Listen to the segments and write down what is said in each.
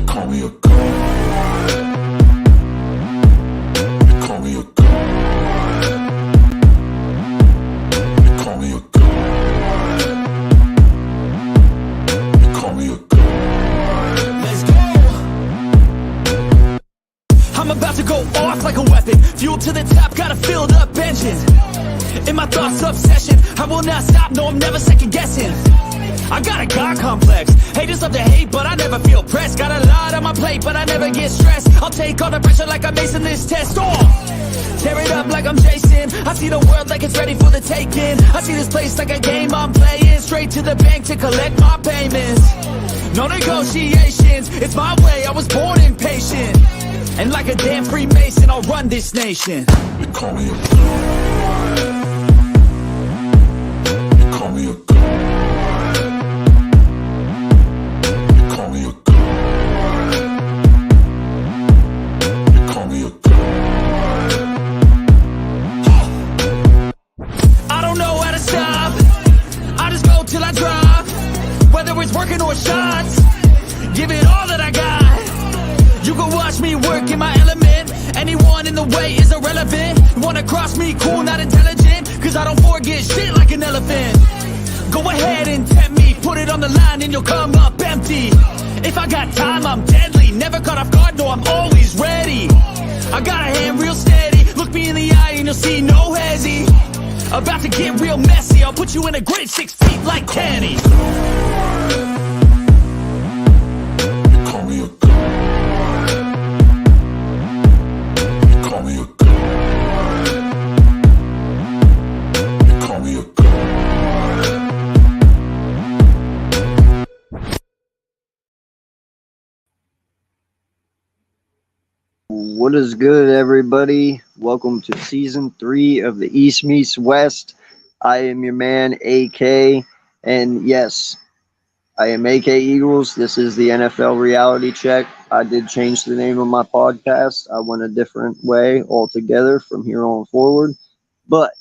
Call me a god. They call me a god. They call me a god. They call me a god. Let's go. I'm about to go off like a weapon. Fuel to the top, got a filled up engine. In my thoughts, obsession. I will not stop, no, I'm never second guessing. I got a God complex. Haters love to hate, but I never feel pressed. Got a lot on my plate, but I never get stressed. I'll take all the pressure like I'm acing this test. Tear it up like I'm Jason. I see the world like it's ready for the taking. I see this place like a game I'm playing. Straight to the bank to collect my payments. No negotiations, it's my way, I was born impatient. And like a damn Freemason, I'll run this nation. They call me a god. They call me a god. They call me a god. They call me a god. I don't know how to stop. I just go till I drop. Whether it's working or shots, give it all that I got. You can watch me work in my element. Anyone in the way is irrelevant. You wanna cross me, cool, not intelligent. Cause I don't forget shit like an elephant. Go ahead and tempt me, put it on the line and you'll come up empty. If I got time, I'm deadly. Never caught off guard, no, I'm always ready. I got a hand real steady. Look me in the eye and you'll see no hezzy. About to get real messy. I'll put you in a grid 6 feet like Kenny. They call me a god. They call me a god. They call me a god. What is good, everybody? Welcome to season 3 of the East Meets West. I am your man, AK, and yes, I am AK Eagles. This is the NFL Reality Check. I did change the name of my podcast. I went a different way altogether from here on forward, but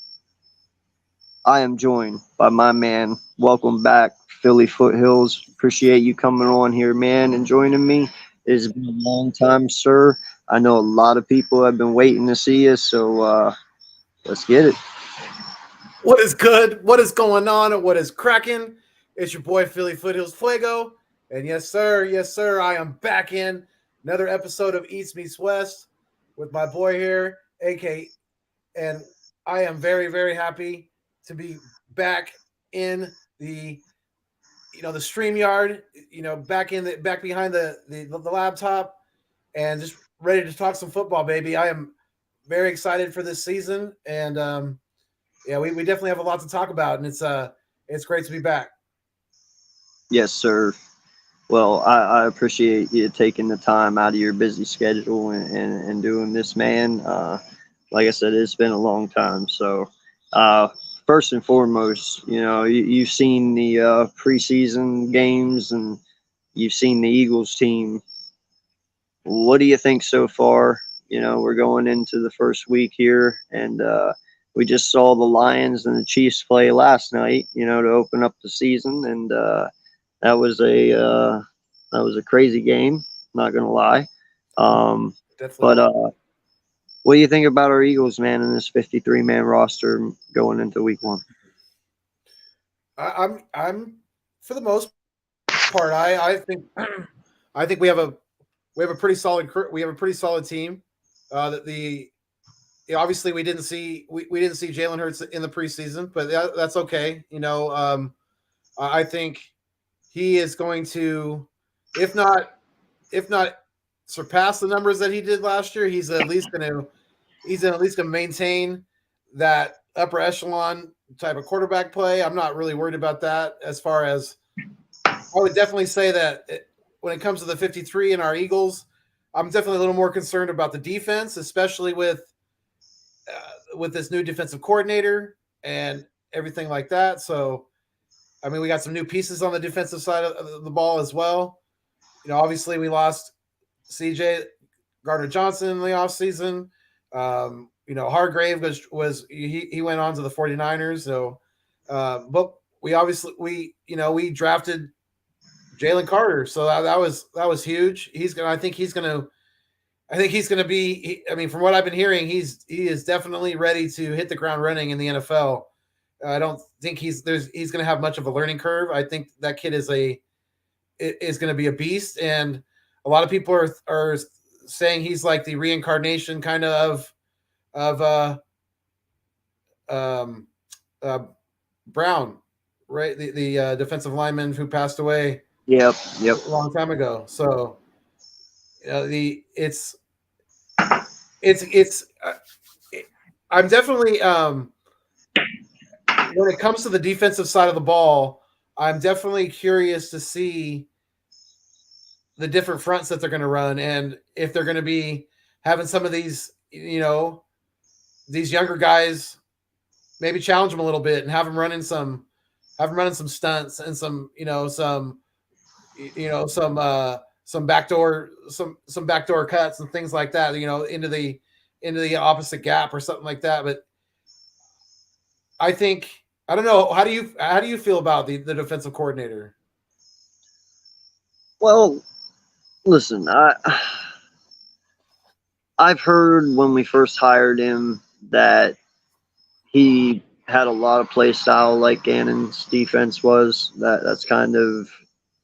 I am joined by my man. Welcome back, Philly Foothills. Appreciate you coming on here, man, and joining me. It has been a long time, sir. I know a lot of people have been waiting to see us, so let's get it. What is good? What is going on? What is cracking? It's your boy Philly Foothills Fuego. And yes, sir, I am back in another episode of East Meets West with my boy here, AK. And I am very, very happy to be back in the StreamYard, back behind the laptop and just ready to talk some football, baby. I am very excited for this season. And we definitely have a lot to talk about, and it's great to be back. Yes, sir. Well, I appreciate you taking the time out of your busy schedule and doing this, man. Like I said, it's been a long time. So first and foremost, you've seen the preseason games and you've seen the Eagles team. What do you think so far? We're going into the first week here, and we just saw the Lions and the Chiefs play last night, to open up the season, and that was a crazy game. Not gonna lie, but what do you think about our Eagles, man, in this 53-man roster going into Week 1? I'm for the most part, I think we have a pretty solid team. Obviously we didn't see Jalen Hurts in the preseason, but that's okay. I think he is going to, if not surpass the numbers that he did last year, he's at least going to maintain that upper echelon type of quarterback play. I'm not really worried about that as far as would definitely say that when it comes to the 53 and our Eagles, I'm definitely a little more concerned about the defense, especially with this new defensive coordinator and everything like that. So, I mean, we got some new pieces on the defensive side of the ball as well. Obviously we lost CJ Gardner Johnson in the offseason. Hargrave he went on to the 49ers. So, but we drafted Jalen Carter. So that was huge. I think he's gonna be. I mean, from what I've been hearing, he is definitely ready to hit the ground running in the NFL. I don't think he's going to have much of a learning curve. I think that kid is going to be a beast, and a lot of people are saying he's like the reincarnation kind of um, uh, Brown, right? The defensive lineman who passed away. Yep. A long time ago. So it's I'm definitely when it comes to the defensive side of the ball, I'm definitely curious to see the different fronts that they're going to run, and if they're going to be having some of these these younger guys maybe challenge them a little bit and have them running some stunts and some backdoor cuts and things like that, into the opposite gap or something like that. But I don't know, how do you feel about the defensive coordinator? Well, listen, I've heard when we first hired him that he had a lot of play style like Gannon's defense was. That's kind of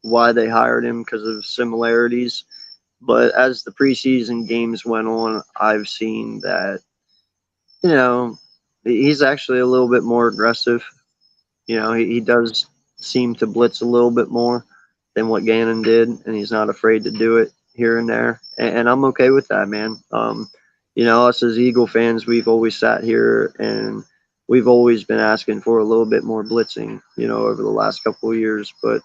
why they hired him, because of similarities. But as the preseason games went on, I've seen that, he's actually a little bit more aggressive. He does seem to blitz a little bit more than what Gannon did, and he's not afraid to do it here and there. And I'm okay with that, man. Us as Eagle fans, we've always sat here and we've always been asking for a little bit more blitzing, over the last couple of years. But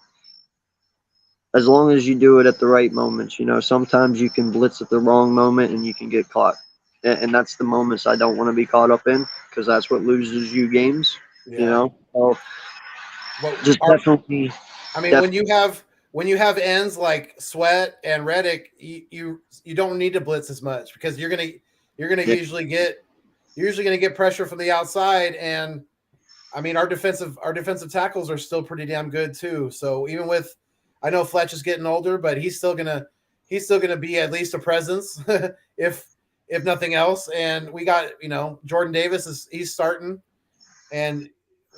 as long as you do it at the right moments, sometimes you can blitz at the wrong moment and you can get caught. And that's the moments I don't want to be caught up in, because that's what loses you games, So just definitely. I mean, when you have ends like Sweat and Reddick, you don't need to blitz as much, because you're gonna usually get pressure from the outside. And I mean, our defensive tackles are still pretty damn good too. So even with, I know Fletch is getting older, but he's still gonna be at least a presence if nothing else. And we got Jordan Davis he's starting, and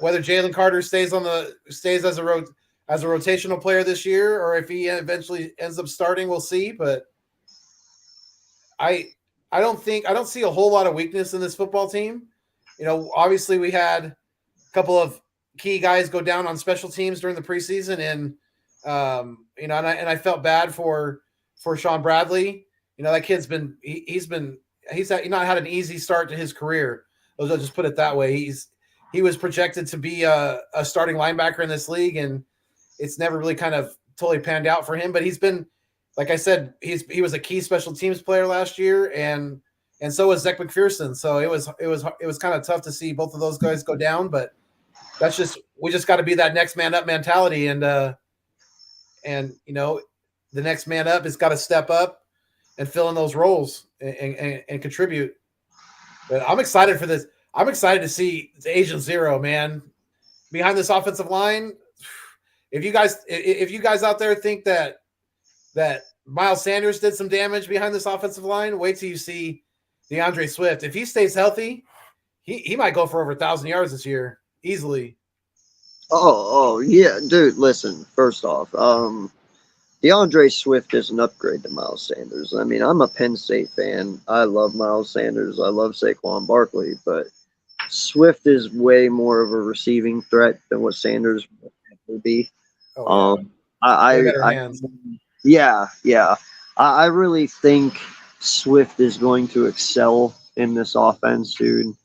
whether Jalen Carter stays as a rotational player this year, or if he eventually ends up starting, we'll see. But I don't see a whole lot of weakness in this football team. Obviously we had a couple of key guys go down on special teams during the preseason, and and I felt bad for Sean Bradley. That kid's he's not had an easy start to his career. I'll just put it that way. He was projected to be a starting linebacker in this league, and it's never really kind of totally panned out for him. But he's been, like I said, he was a key special teams player last year, and so was Zach McPherson. So it was kind of tough to see both of those guys go down. But we just got to be that next man up mentality, and the next man up has got to step up and fill in those roles and contribute. But I'm excited for this. I'm excited to see the Agent Zero, man, behind this offensive line. If you guys out there think that Miles Sanders did some damage behind this offensive line, wait till you see DeAndre Swift. If he stays healthy, he might go for over 1,000 yards this year easily. Oh yeah, dude. Listen, first off, DeAndre Swift is an upgrade to Miles Sanders. I mean, I'm a Penn State fan. I love Miles Sanders. I love Saquon Barkley, but Swift is way more of a receiving threat than what Sanders would be. Yeah. I really think Swift is going to excel in this offense, dude.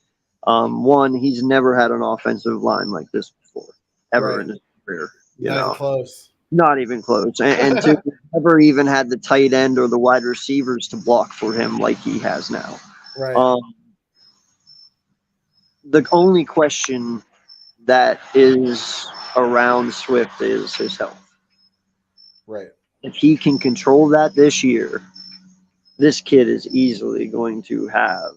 One, he's never had an offensive line like this before, ever in his career. Not even close. Not even close. And two, never even had the tight end or the wide receivers to block for him like he has now. Right. Um, the only question that is around Swift is his health. Right. If he can control that this year, this kid is easily going to have.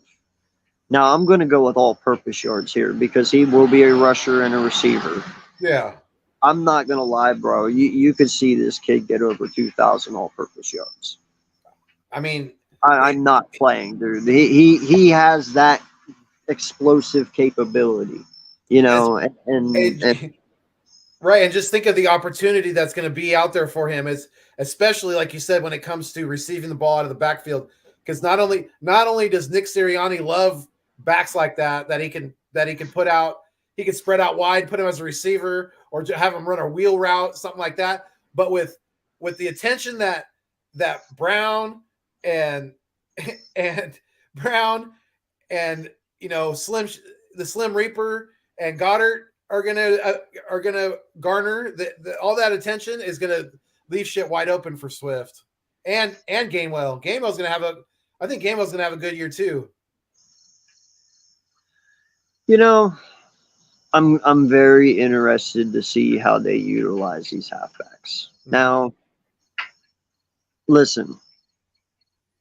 Now, I'm going to go with all purpose yards here because he will be a rusher and a receiver. Yeah. I'm not going to lie, bro. You could see this kid get over 2,000 all purpose yards. I mean, I'm not playing, dude. He has that explosive capability, you know, and right, and just think of the opportunity that's going to be out there for him, is especially like you said when it comes to receiving the ball out of the backfield. Because not only does Nick Sirianni love backs like that he can put out, he can spread out wide, put him as a receiver, or have him run a wheel route, something like that. But with the attention that Brown and and Brown and the Slim Reaper and Goddard are gonna garner, all that attention is gonna leave shit wide open for Swift and Gainwell. I think Gainwell's gonna have a good year too. you know, I'm very interested to see how they utilize these halfbacks. Now, listen,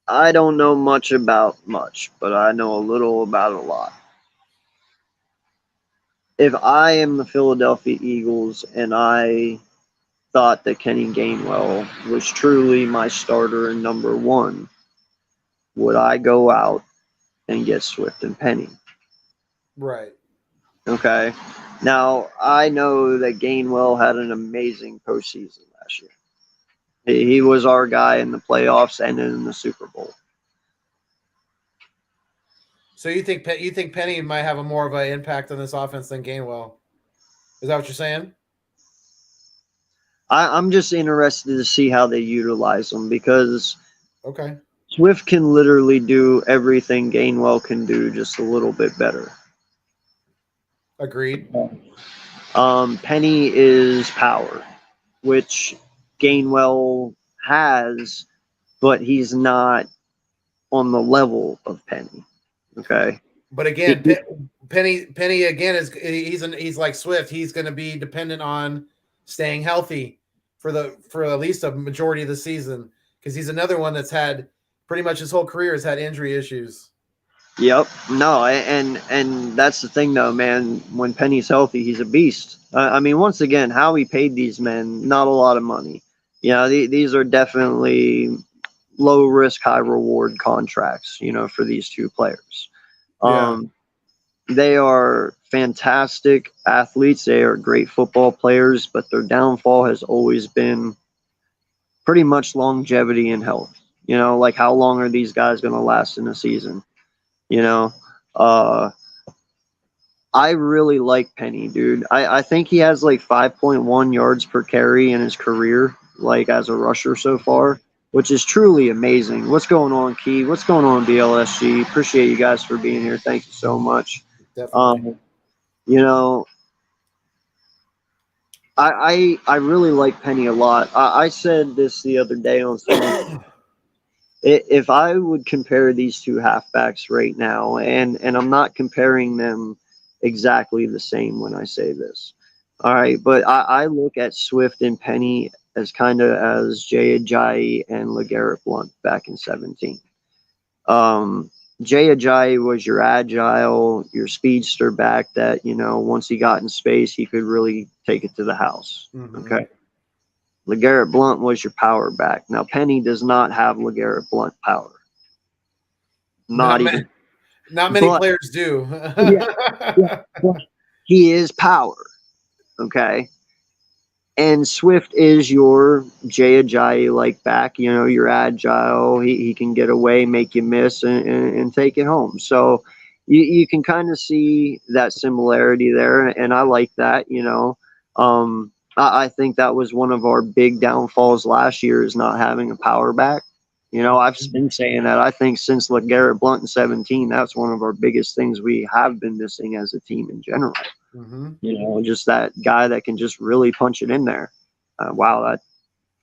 I don't know much about much, but I know a little about a lot. If I am the Philadelphia Eagles and I thought that Kenny Gainwell was truly my starter and number one, would I go out and get Swift and Penny? Right. Okay. Now, I know that Gainwell had an amazing postseason last year. He was our guy in the playoffs and in the Super Bowl. So you think Penny might have a more of an impact on this offense than Gainwell? Is that what you're saying? I'm just interested to see how they utilize him because Okay. Swift can literally do everything Gainwell can do, just a little bit better. Agreed. Penny is power, which Gainwell has, but he's not on the level of Penny. Okay. But again, Penny again he's like Swift. He's going to be dependent on staying healthy for at least a majority of the season, because he's another one that's had pretty much his whole career has had injury issues. Yep. No, and that's the thing though, man. When Penny's healthy, he's a beast. I mean, once again, how he paid these men, not a lot of money. You know, these are definitely low risk, high reward contracts, you know, for these two players. Yeah. They are fantastic athletes. They are great football players, but their downfall has always been pretty much longevity and health. You know, like how long are these guys going to last in a season? You know, I really like Penny, dude. I think he has like 5.1 yards per carry in his career, like as a rusher so far, which is truly amazing. What's going on, Key? What's going on, BLSG? Appreciate you guys for being here. Thank you so much. Definitely. You know, I really like Penny a lot. I said this the other day on someone. If I would compare these two halfbacks right now, and I'm not comparing them exactly the same when I say this, all right, but I look at Swift and Penny as kind of as Jay Ajayi and LeGarrette Blount back in 17. Jay Ajayi was your agile, your speedster back that, you know, once he got in space, he could really take it to the house. Okay. LeGarrette Blount was your power back. Now, Penny does not have LeGarrette Blount power. Not even. Not many players do. yeah, he is power. Okay. And Swift is your Jay Ajayi like back. You know, you're agile. He can get away, make you miss, and take it home. So you can kind of see that similarity there. And I like that, you know. I think that was one of our big downfalls last year is not having a power back. You know, I've been saying that. I think since LeGarrette Blount in 17, that's one of our biggest things we have been missing as a team in general. You know, just that guy that can just really punch it in there. Wow, that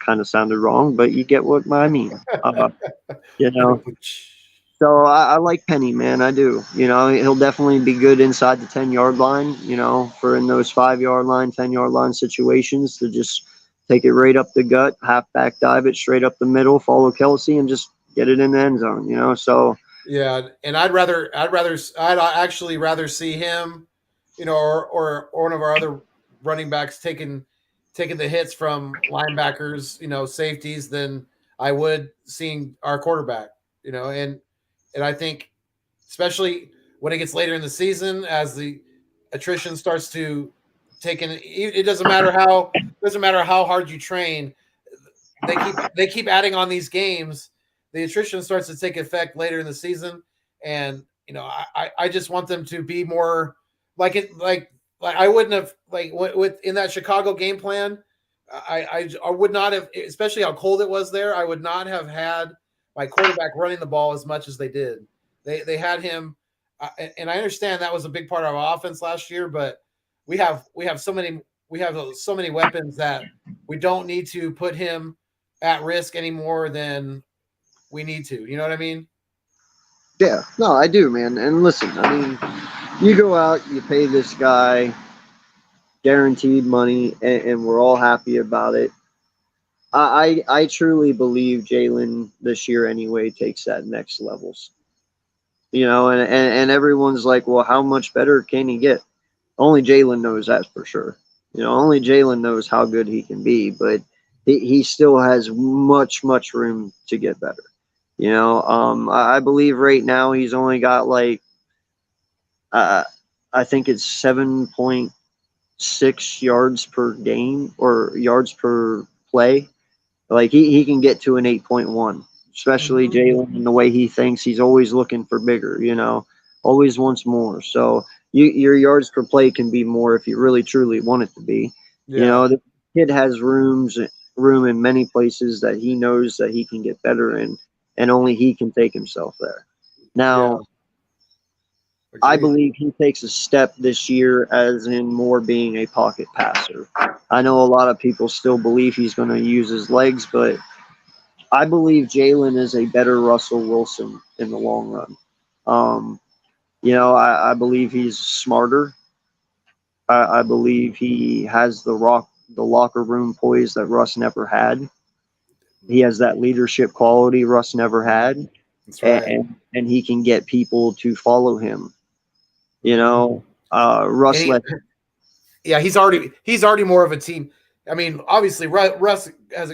kind of sounded wrong, but you get what I mean. You know, so I like Penny, man. I do. You know, he'll definitely be good inside the 10-yard line, you know, for in those 5-yard line, 10-yard line situations to just take it right up the gut, halfback dive it straight up the middle, follow Kelsey, and just get it in the end zone, you know. So, Yeah, and I'd actually rather see him, you know, or one of our other running backs taking the hits from linebackers, you know, safeties than I would seeing our quarterback, you know, and I think especially when it gets later in the season as the attrition starts to take in, it doesn't matter how hard you train, they keep adding on these games. The attrition starts to take effect later in the season, and you know, I just want them to be more like it, like I wouldn't have like with in that Chicago game plan. I would not have, especially how cold it was there. I would not have had my quarterback running the ball as much as they did. They had him, and I understand that was a big part of our offense last year, but we have so many weapons that we don't need to put him at risk any more than we need to. You know what I mean? yeah, no, I do, man. And listen, I mean, you go out, you pay this guy guaranteed money, and we're all happy about it. I truly believe Jalen this year anyway takes that next levels. You know, and everyone's like, well, how much better can he get? Only Jalen knows that for sure. You know, only Jalen knows how good he can be, but he still has much room to get better. You know, I believe right now he's only got like, uh, I think it's 7.6 yards per game or yards per play. Like he can get to an 8.1, especially Mm-hmm. Jalen and the way he thinks. He's always looking for bigger, you know, always wants more. So your yards per play can be more if you really truly want it to be. You Yeah. know, the kid has room in many places that he knows that he can get better in, and only he can take himself there. Yeah. Now, I Agreed. believe he takes a step this year as in more being a pocket passer. I know a lot of people still believe he's going to use his legs, but I believe Jalen is a better Russell Wilson in the long run. Um, you know, I believe he's smarter. I believe he has the locker room poise that Russ never had. He has that leadership quality Russ never had, That's right. and he can get people to follow him. You Mm-hmm. know, And Russ let yeah, he's already more of a team. I mean, obviously, Russ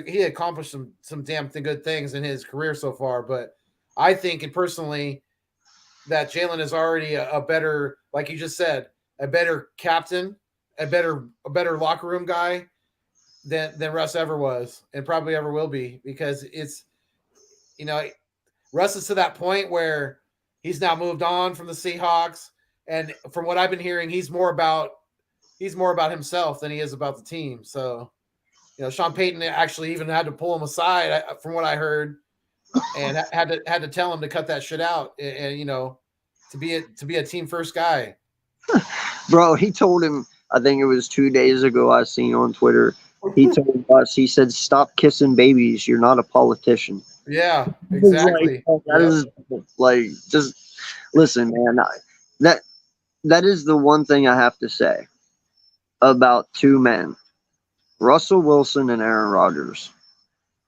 he accomplished some damn good things in his career so far, but I think, and personally, that Jalen is already a better, like you just said, a better captain, a better locker room guy than Russ ever was, and probably ever will be, because it's, you know, Russ is to that point where he's now moved on from the Seahawks, and from what I've been hearing, he's more about himself than he is about the team. So, you know, Sean Payton actually even had to pull him aside, from what I heard, and had to tell him to cut that shit out, and you know, to be a team first guy. bro. He told him. I think it was 2 days ago. I seen on Twitter. He told us. He said, "Stop kissing babies. You're not a politician." Yeah, I was like, exactly. oh, that Yep. is like just listen, man. That that is the one thing I have to say about two men, Russell Wilson and Aaron Rodgers.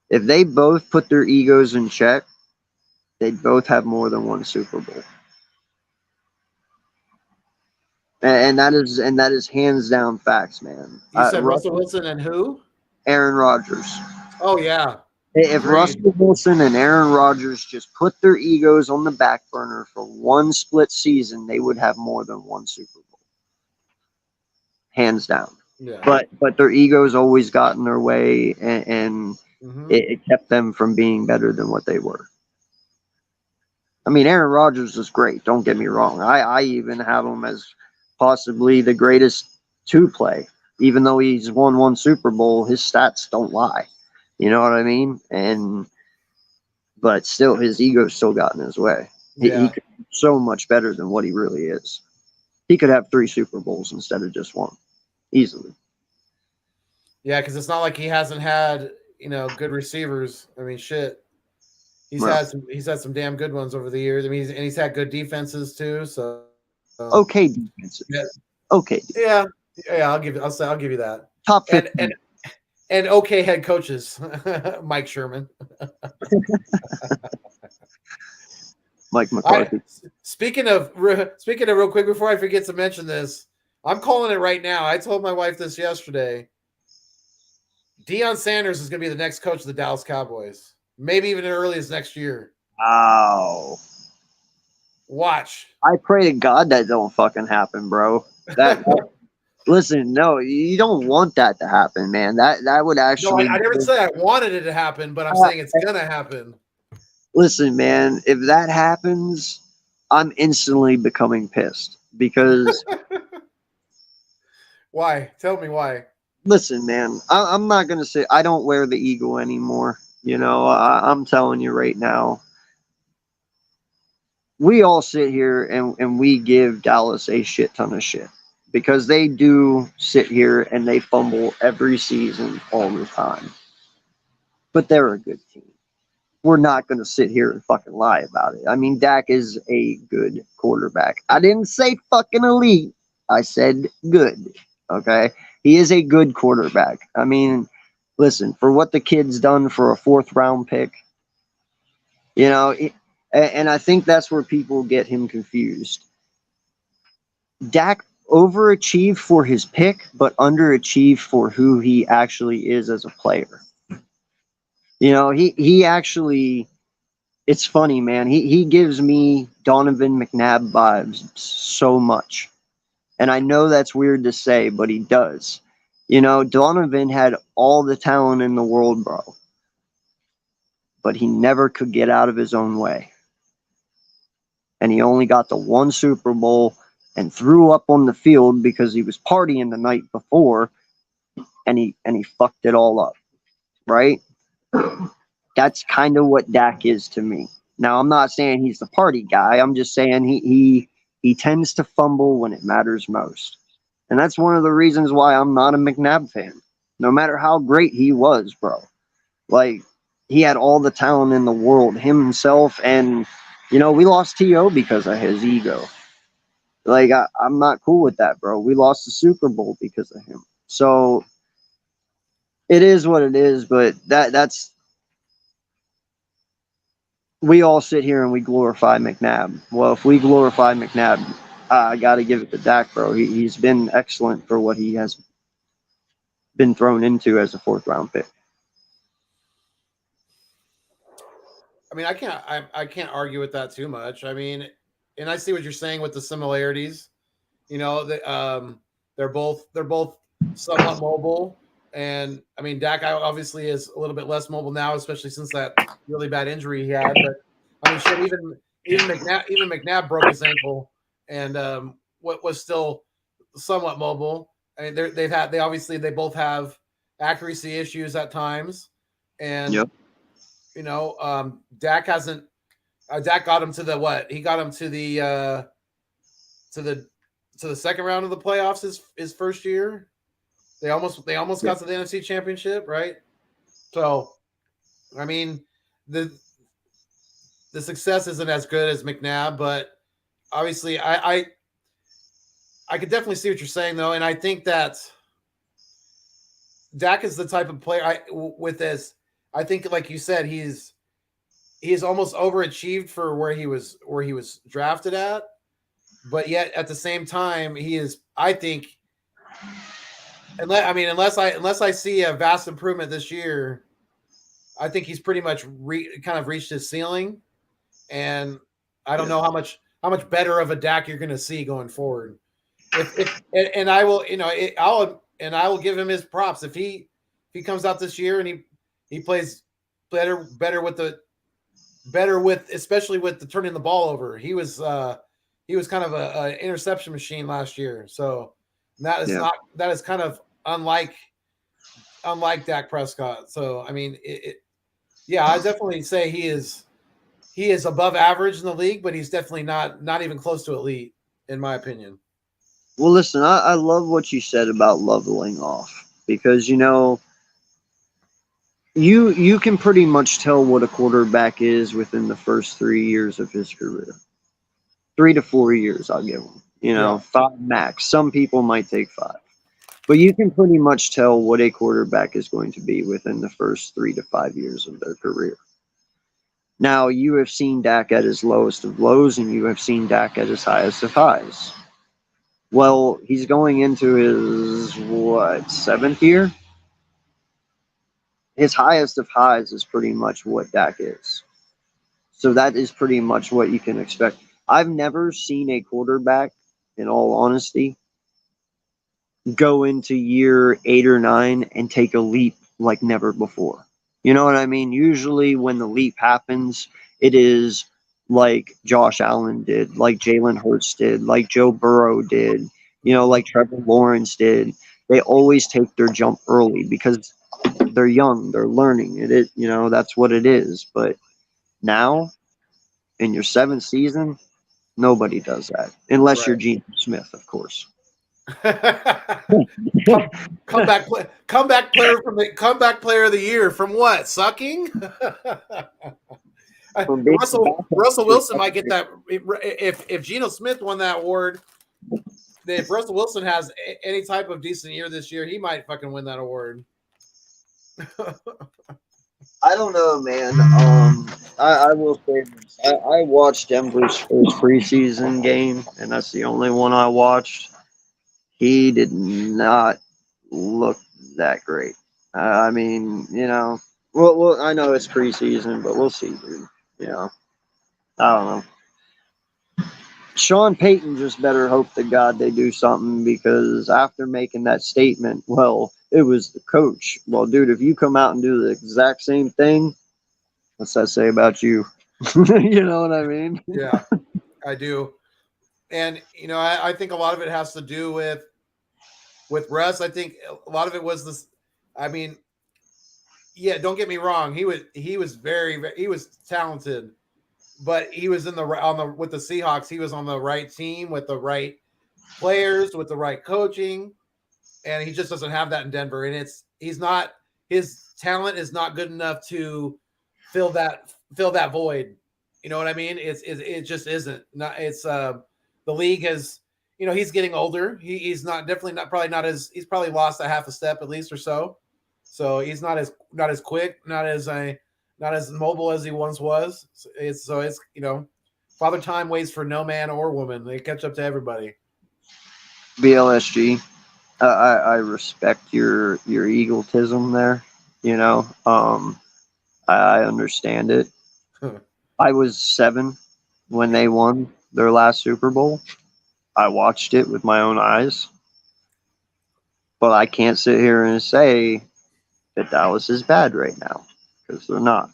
If they both put their egos in check, they'd both have more than one Super Bowl. And that is hands down facts, man. You said Russell Russell, Wilson and who? Aaron Rodgers. Oh yeah, If agreed. Russell Wilson and Aaron Rodgers just put their egos on the back burner for one split season, they would have more than one Super Bowl, hands down. Yeah. But their egos always got in their way, and Mm-hmm. it kept them from being better than what they were. I mean, Aaron Rodgers is great. Don't get me wrong. I even have him as possibly the greatest to play. Even though he's won one Super Bowl, his stats don't lie. You know what I mean? And but still, his ego still got in his way. He Yeah. could be so much better than what he really is. He could have three Super Bowls instead of just one, easily. Yeah, because it's not like he hasn't had good receivers. I mean, shit, Well, he's had some damn good ones over the years. I mean, he's had good defenses too. So okay defenses. yeah, Okay, yeah, yeah. I'll give you that. top And 15. okay head coaches, Mike Sherman. Mike I McCarthy. speaking of real quick before I forget to mention this, I'm calling it right now. I told my wife this yesterday. Deion Sanders is going to be the next coach of the Dallas Cowboys. Maybe even as early as next year. Wow. Watch. I pray to God that don't fucking happen, bro. That listen, no, you don't want that to happen, man. That would No, actually I never said I wanted it to happen, but I'm saying it's going to happen. listen, man. If that happens, I'm instantly becoming pissed because Why? Tell me why. listen, man. I'm not gonna say I don't wear the eagle anymore. I'm telling you right now. We all sit here and we give Dallas a shit ton of shit because they do sit here and they fumble every season all the time. But they're a good team. We're not going to sit here and fucking lie about it. I mean, Dak is a good quarterback. I didn't say fucking elite. I said good. Okay. He is a good quarterback. I mean, listen, for what the kid's done for a fourth round pick, you know, and I think that's where people get him confused. Dak overachieved for his pick, but underachieved for who he actually is as a player. He actually it's funny, man. He gives me Donovan McNabb vibes so much. And I know that's weird to say, but he does. Donovan had all the talent in the world, bro. But he never could get out of his own way. And he only got the one Super Bowl and threw up on the field because he was partying the night before and he fucked it all up. Right? That's kind of what Dak is to me. Now, I'm not saying he's the party guy. I'm just saying he tends to fumble when it matters most. And that's one of the reasons why I'm not a McNabb fan. No matter how great he was, bro. Like, he had all the talent in the world, himself. And, we lost T.O. because of his ego. Like, I'm not cool with that, bro. We lost the Super Bowl because of him. So, it is what it is, but that's we all sit here and we glorify McNabb. Well, if we glorify McNabb, I got to give it to Dak, bro. He's been excellent for what he has been thrown into as a fourth round pick. I mean, I can't argue with that too much. I mean, and I see what you're saying with the similarities. They're both somewhat mobile, and I mean, Dak obviously is a little bit less mobile now, especially since that really bad injury he had. But I mean, shit, even McNabb broke his ankle, and what was still somewhat mobile. I mean, they both have accuracy issues at times, and Yep. Dak hasn't. Dak got him to the what? He got him to the second round of the playoffs his first year. They almost got to the NFC Championship, right? So, I mean, the success isn't as good as McNabb, but obviously, I could definitely see what you're saying though, and I think that Dak is the type of player with this. I think, like you said, he's almost overachieved for where he was drafted at, but yet at the same time, he is. I think, unless I see a vast improvement this year, I think he's pretty much kind of reached his ceiling, and I don't know how much better of a Dak you're going to see going forward. And I will, I will give him his props if he comes out this year and he plays better with especially with the turning the ball over. He was kind of an interception machine last year. So that is kind of unlike Dak Prescott. So I mean, I definitely say he is above average in the league, but he's definitely not even close to elite, in my opinion. Well, listen, I love what you said about leveling off because you can pretty much tell what a quarterback is within the first 3 years of his career. 3 to 4 years, I'll give him. Yeah. 5 max. Some people might take 5. But you can pretty much tell what a quarterback is going to be within the first 3 to 5 years of their career. Now, you have seen Dak at his lowest of lows, and you have seen Dak at his highest of highs. Well, he's going into his, 7th year? His highest of highs is pretty much what Dak is. So that is pretty much what you can expect. I've never seen a quarterback, in all honesty, go into year 8 or 9 and take a leap like never before. You know what I mean? Usually when the leap happens, it is like Josh Allen did, like Jalen Hurts did, like Joe Burrow did, like Trevor Lawrence did. They always take their jump early because they're young, they're learning it. That's what it is. But now, in your 7th season, nobody does that unless you're Geno Smith, of course. comeback player of the year from what? Sucking? Russell Wilson might get that if Geno Smith won that award. If Russell Wilson has any type of decent year this year, he might fucking win that award. I don't know, man. I will say this. I watched Denver's first preseason game, and that's the only one I watched. He did not look that great. I mean, well, I know it's preseason, but we'll see, dude. I don't know. Sean Payton just better hope to God they do something, because after making that statement, well, it was the coach. Well, dude, if you come out and do the exact same thing, what's that say about you? You know what I mean? Yeah, I do. And, I think a lot of it has to do with Russ. I think a lot of it was this. I mean, yeah, don't get me wrong. He was he was talented, but he was with the Seahawks. He was on the right team with the right players, with the right coaching, and he just doesn't have that in Denver. And his talent is not good enough to fill that void. You know what I mean? It just isn't. The league has, he's getting older. He's probably he's probably lost a half a step at least or so. So he's not as quick, not as mobile as he once was. It's Father Time waits for no man or woman. They catch up to everybody. BLSG, I respect your egotism there. I understand it. I was 7 when they won their last Super Bowl. I watched it with my own eyes. But I can't sit here and say that Dallas is bad right now, because they're not.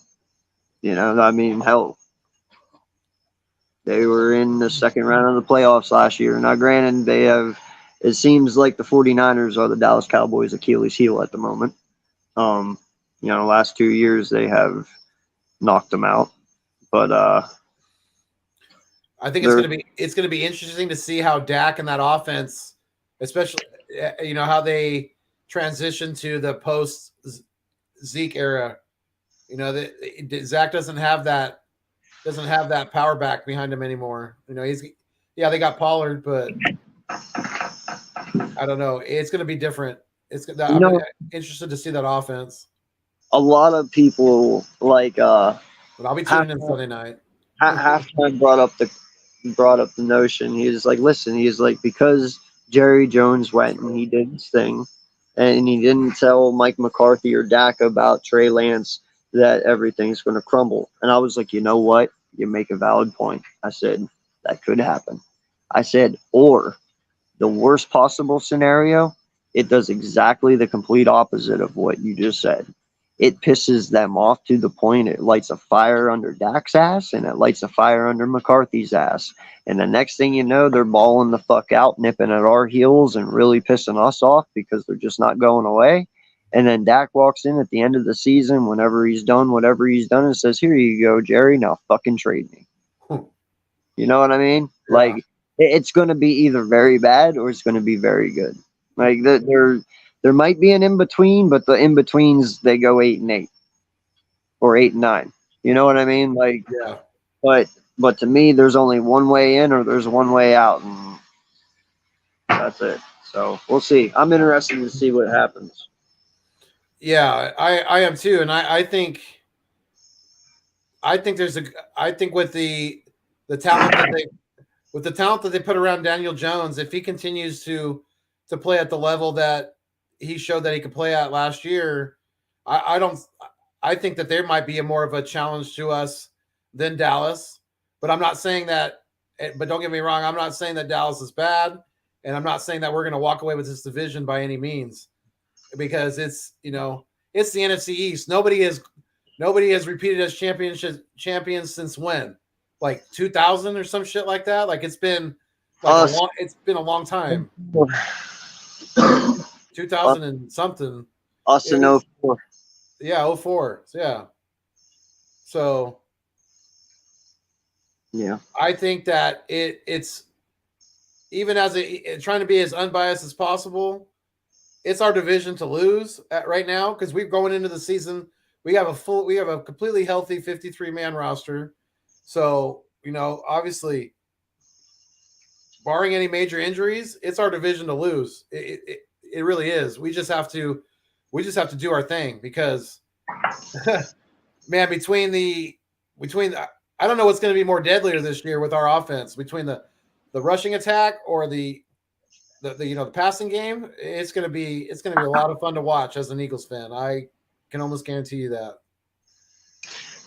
I mean, hell, they were in the second round of the playoffs last year. Now, granted, it seems like the 49ers are the Dallas Cowboys' Achilles heel at the moment. Last 2 years they have knocked them out. But I think it's gonna be interesting to see how Dak and that offense, especially how they transition to the post Zeke era. Zach doesn't have that power back behind him anymore. They got Pollard, but I don't know. It's going to be different. I'm interested to see that offense. A lot of people but I'll be tuning in Sunday night. Halftime brought up the notion. He was like, listen, he's like, because Jerry Jones went and he did his thing, and he didn't tell Mike McCarthy or Dak about Trey Lance, that everything's going to crumble. And I was like, you know what? You make a valid point. I said, that could happen. I said, or the worst possible scenario, it does exactly the complete opposite of what you just said. It pisses them off to the point it lights a fire under Dak's ass, and it lights a fire under McCarthy's ass. And the next thing you know, they're balling the fuck out, nipping at our heels and really pissing us off because they're just not going away. And then Dak walks in at the end of the season, whenever he's done whatever he's done, and says, here you go, Jerry, now fucking trade me. You know what I mean? Yeah. Like, it's going to be either very bad or it's going to be very good. Like, they're There might be an in between, but the in betweens they go 8-8 or 8-9. You know what I mean? Like, Yeah. but to me, there's only one way in or there's one way out, and that's it. So we'll see. I'm interested to see what happens. Yeah, I am too, and I think there's a I think with the talent that they put around Daniel Jones, if he continues to play at the level that he showed that he could play at last year, I don't I think that there might be a more of a challenge to us than Dallas. But I'm not saying that. But don't get me wrong, I'm not saying that Dallas is bad, and I'm not saying that we're going to walk away with this division by any means, because it's it's the NFC East. Nobody has repeated as champions since when? Like 2000 or some shit like that. Like it's been like a long time. 2000 and something. Us in 04. Yeah, 04. Yeah. So yeah, I think that it's even as trying to be as unbiased as possible. It's our division to lose right now, because we're going into the season. We have a completely healthy 53-man roster. So, obviously, barring any major injuries, it's our division to lose. It really is. We just have to do our thing, because man, between I don't know what's going to be more deadlier this year with our offense, between the rushing attack or the passing game. It's going to be a lot of fun to watch as an Eagles fan. I can almost guarantee you that.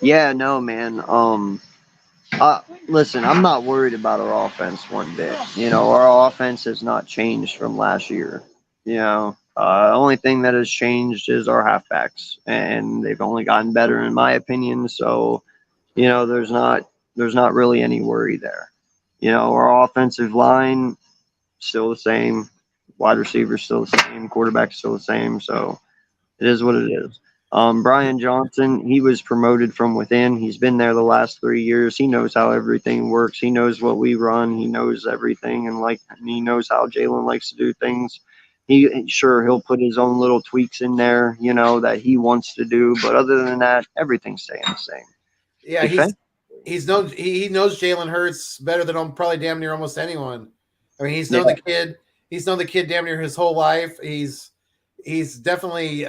Yeah, no, man. Listen, I'm not worried about our offense one bit. Our offense has not changed from last year. Only thing that has changed is our halfbacks, and they've only gotten better, in my opinion. So, there's not really any worry there. Our offensive line still the same, wide receiver still the same, quarterback still the same. So it is what it is. Brian Johnson, he was promoted from within. He's been there the last 3 years. He knows how everything works. He knows what we run. He knows everything, and he knows how Jalen likes to do things. He'll put his own little tweaks in there, that he wants to do. But other than that, everything's staying the same. Yeah, he knows Jalen Hurts better than probably damn near almost anyone. I mean, he's known the kid. He's known the kid damn near his whole life. He's definitely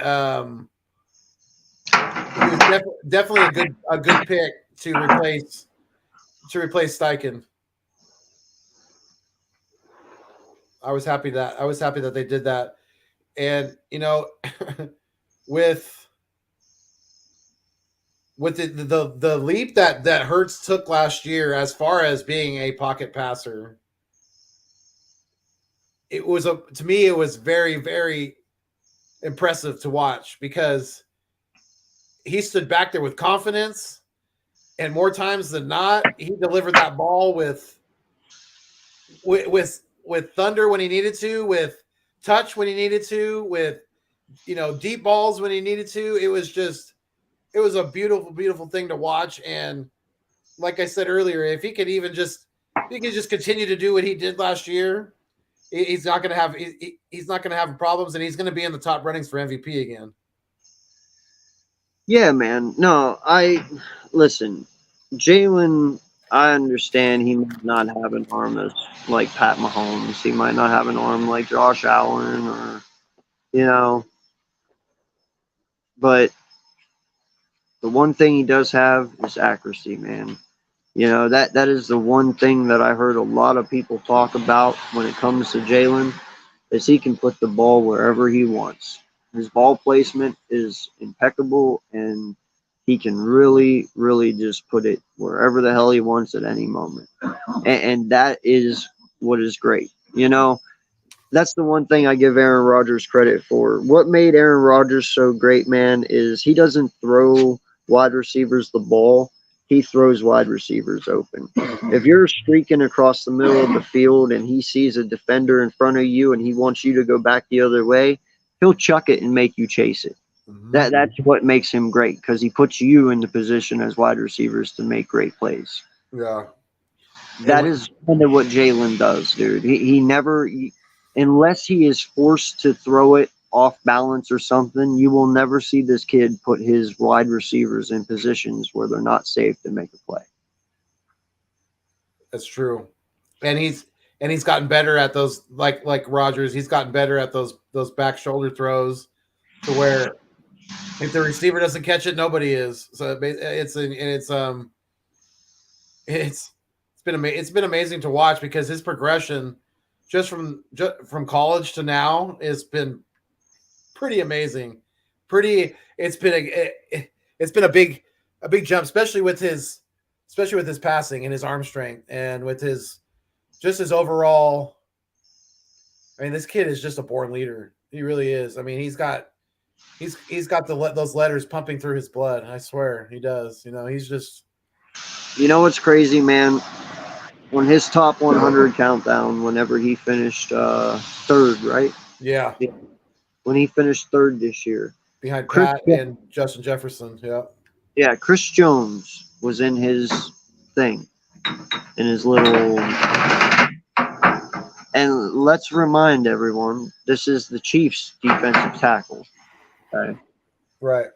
definitely a good pick to replace Steichen. I was happy that they did that, and with the leap that Hurts took last year as far as being a pocket passer, to me it was very, very impressive to watch, because he stood back there with confidence, and more times than not, he delivered that ball with thunder when he needed to, with touch when he needed to, with deep balls when he needed to. It was a beautiful, beautiful thing to watch. And like I said earlier, if he could just continue to do what he did last year, he's not going to have problems, and he's going to be in the top runnings for MVP again. Yeah, man. No, listen, Jalen, I understand he might not have an arm as like Pat Mahomes. He might not have an arm like Josh Allen, or, but the one thing he does have is accuracy, man. That is the one thing that I heard a lot of people talk about when it comes to Jalen, is he can put the ball wherever he wants. His ball placement is impeccable, and he can really, really just put it wherever the hell he wants at any moment. And that is what is great. That's the one thing I give Aaron Rodgers credit for. What made Aaron Rodgers so great, man, is he doesn't throw wide receivers the ball. He throws wide receivers open. If you're streaking across the middle of the field and he sees a defender in front of you and he wants you to go back the other way, he'll chuck it and make you chase it. Mm-hmm. That's what makes him great, because he puts you in the position as wide receivers to make great plays. Yeah. That is kind of what Jalen does, dude. He never, unless he is forced to throw it off balance or something, you will never see this kid put his wide receivers in positions where they're not safe to make a play. That's true. And he's gotten better at those, like Rodgers. He's gotten better at those back shoulder throws, to where if the receiver doesn't catch it, nobody is. So it's been amazing to watch, because his progression just from college to now has been pretty amazing. It's been a big jump, especially with his passing and his arm strength, and with his overall. I mean, this kid is just a born leader. He really is. I mean, he's got those letters pumping through his blood. I swear he does. He's just. You know what's crazy, man? On his top 100 countdown, whenever he finished third, right? Yeah. When he finished third this year, behind Pat and Justin Jefferson. Yeah. Yeah, Chris Jones was in his thing, in his little. And let's remind everyone, this is the Chiefs' defensive tackle. Okay. Right.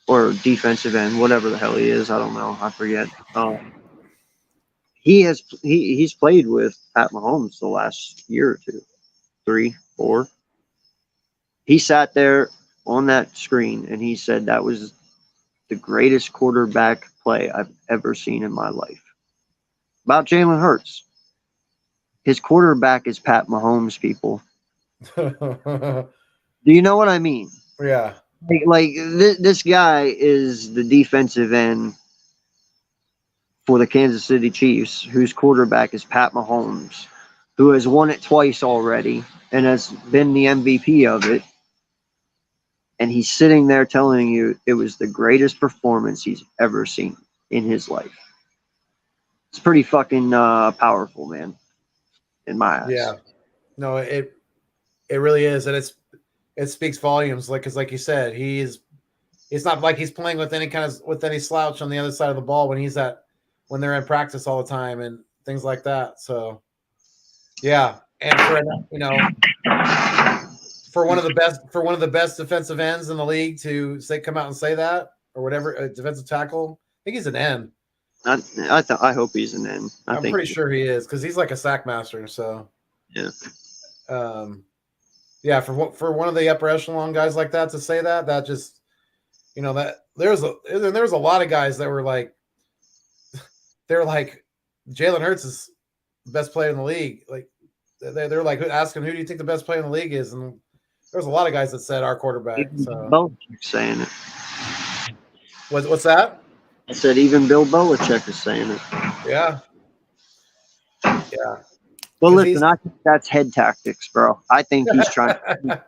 Or defensive end, whatever the hell he is. I don't know. I forget. He's played with Pat Mahomes the last year or two, 3, 4. He sat there on that screen and he said that was the greatest quarterback play I've ever seen in my life. About Jalen Hurts. His quarterback is Pat Mahomes, people. Do you know what I mean? Yeah. This guy is the defensive end for the Kansas City Chiefs, whose quarterback is Pat Mahomes, who has won it twice already and has been the MVP of it. And he's sitting there telling you it was the greatest performance he's ever seen in his life. It's pretty fucking powerful, man, in my eyes. Yeah. No, it really is. And it speaks volumes. Because like you said, it's not like he's playing with any slouch on the other side of the ball when they're in practice all the time and things like that. So, yeah. And for one of the best defensive ends in the league to come out and say that, or whatever, a defensive tackle, I think he's an end. I hope he's an end. I'm pretty sure he is, because he's like a sack master. So, yeah. Yeah, for one of the upper echelon guys like that to say that just, that there was a lot of guys that were like, they're like, Jalen Hurts is the best player in the league. Like, they're like asking, who do you think the best player in the league is? And there's a lot of guys that said our quarterback. So Belichick saying it. What's that? I said even Bill Belichick is saying it. Yeah. Yeah. Well, listen, I think that's head tactics, bro. I think he's trying. I'm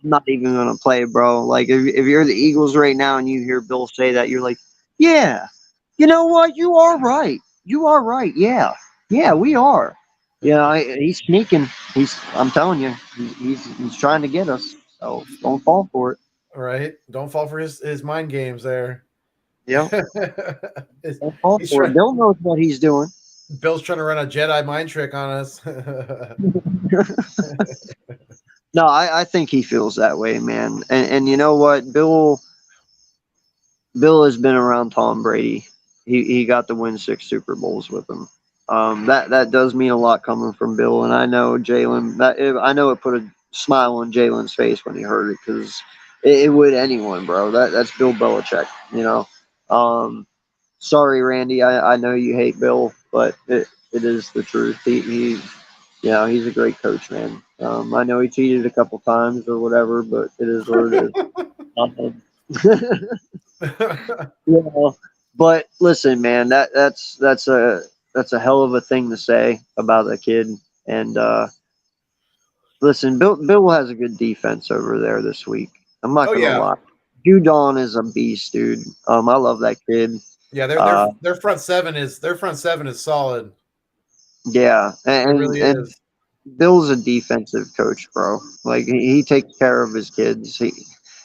not even going to play, bro. Like, if you're the Eagles right now and you hear Bill say that, you're like, yeah, you know what? You are right. You are right. Yeah. Yeah, we are. Yeah, he's sneaking. I'm telling you, he's trying to get us. So don't fall for it. All right. Don't fall for his mind games there. Yeah. Don't fall for it. Bill knows what he's doing. Bill's trying to run a Jedi mind trick on us. No, I think he feels that way, man. And you know what? Bill has been around Tom Brady. He got to win 6 Super Bowls with him. That does mean a lot coming from Bill. And I know Jalen. I know it put a smile on Jalen's face when he heard it, because it would anyone, bro. That's Bill Belichick. Sorry, Randy. I know you hate Bill, but it is the truth. He's a great coach, man. I know he cheated a couple times or whatever, but it is what it is. But listen, man, that's a hell of a thing to say about a kid. And listen, Bill has a good defense over there this week. I'm not gonna lie. Judon is a beast, dude. I love that kid. Yeah, their front seven is solid. Yeah, and it really is. Bill's a defensive coach, bro. Like, he takes care of his kids.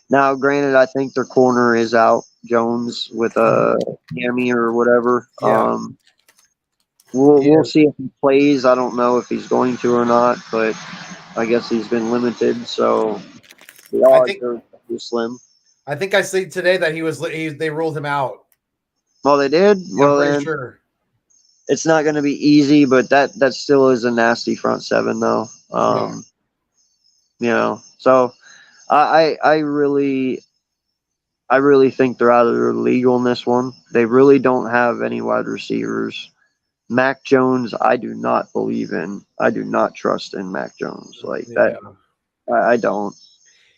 Now, granted, I think their corner is out, Jones, with a hammy or whatever. Yeah. We'll see if he plays. I don't know if he's going to or not, but I guess he's been limited. So The I odds think are too slim. I think I see today that they ruled him out. Oh, they did. Yeah, I'm Well, pretty then sure. it's not going to be easy, but that still is a nasty front seven, though. Yeah. So I really think they're out of their league on this one. They really don't have any wide receivers. Mac Jones, I do not believe in. I do not trust in Mac Jones like that. Yeah. I don't.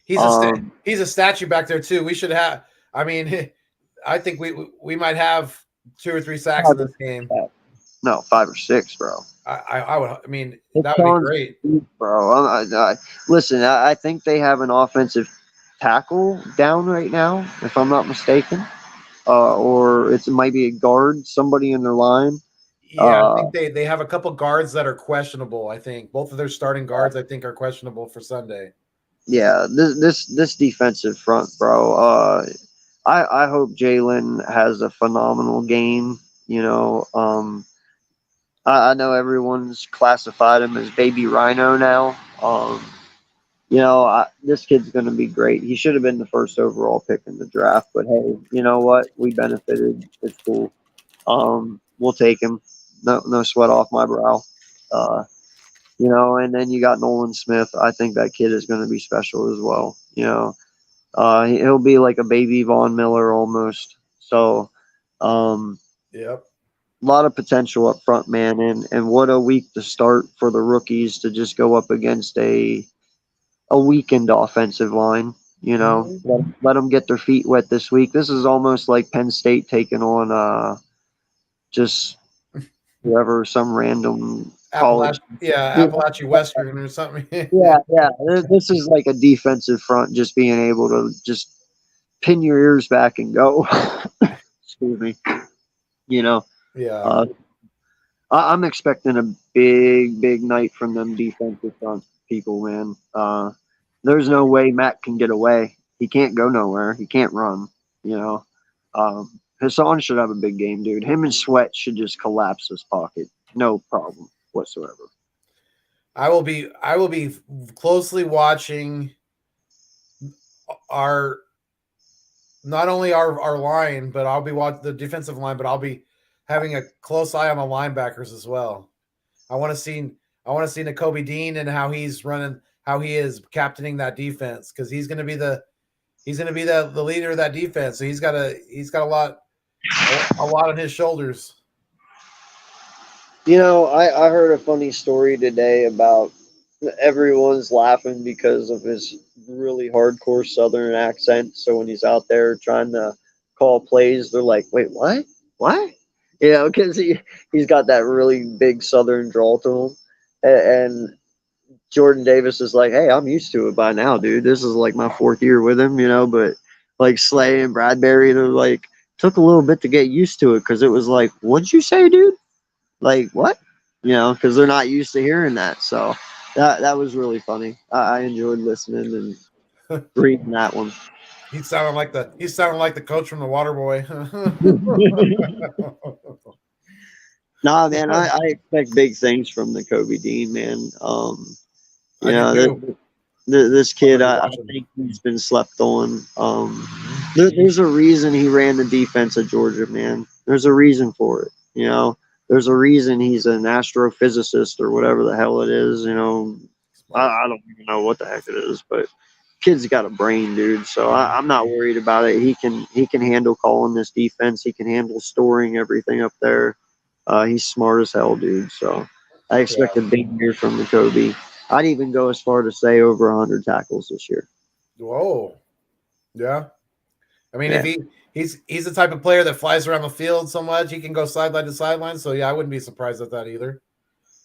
He's a statue back there too. We should have. I mean, I think we might have 2 or 3 sacks in this game. No, 5 or 6, bro. I would. I mean, It's that would be on great. speed, bro. Listen, I think they have an offensive tackle down right now, if I'm not mistaken, or it might be a guard, somebody in their line. Yeah, I think they have a couple guards that are questionable. I think both of their starting guards, I think, are questionable for Sunday. Yeah, this defensive front, bro. I hope Jalen has a phenomenal game. I know everyone's classified him as Baby Rhino now. This kid's going to be great. He should have been the first overall pick in the draft, but hey, you know what? We benefited. It's cool. We'll take him. No sweat off my brow. And then you got Nolan Smith. I think that kid is going to be special as well. He'll be like a baby Von Miller almost. So, Yep. a lot of potential up front, man. And what a week to start for the rookies to just go up against a weakened offensive line. Let them get their feet wet this week. This is almost like Penn State taking on just whoever, some random college. Appalachian Western or something. Yeah. This is like a defensive front just being able to just pin your ears back and go. Excuse me. Yeah. I'm expecting a big night from them defensive front people, man. There's no way Matt can get away. He can't go nowhere. He can't run. Hassan should have a big game, dude. Him and Sweat should just collapse this pocket. No problem whatsoever. I will be closely watching not only our line, but I'll be watching the defensive line, but I'll be having a close eye on the linebackers as well. I want to see Nakobe Dean and how he's running, how he is captaining that defense, because he's going to be the leader of that defense. So he's got a lot on his shoulders. I heard a funny story today about everyone's laughing because of his really hardcore Southern accent. So when he's out there trying to call plays, they're like, "Wait, what? What?" Because he's got that really big Southern drawl to him, and Jordan Davis is like, "Hey, I'm used to it by now, dude. This is like my 4th year with him, But like Slay and Bradbury, they're like, took a little bit to get used to it because it was like, "What'd you say, dude?" Like, what? Because they're not used to hearing that. So that was really funny. I enjoyed listening and reading that one. He sounded like the coach from the Waterboy. Nah, man, I expect big things from the Kobe Dean, man. This kid, I think he's been slept on. There's a reason he ran the defense at Georgia, man. There's a reason for it. There's a reason he's an astrophysicist or whatever the hell it is. I don't even know what the heck it is, but kid's got a brain, dude. So I'm not worried about it. He can handle calling this defense. He can handle storing everything up there. He's smart as hell, dude. So I expect a big year from the Kobe. I'd even go as far to say over 100 tackles this year. Whoa. Yeah. I mean, if he's the type of player that flies around the field so much, he can go sideline to sideline. So yeah, I wouldn't be surprised at that either.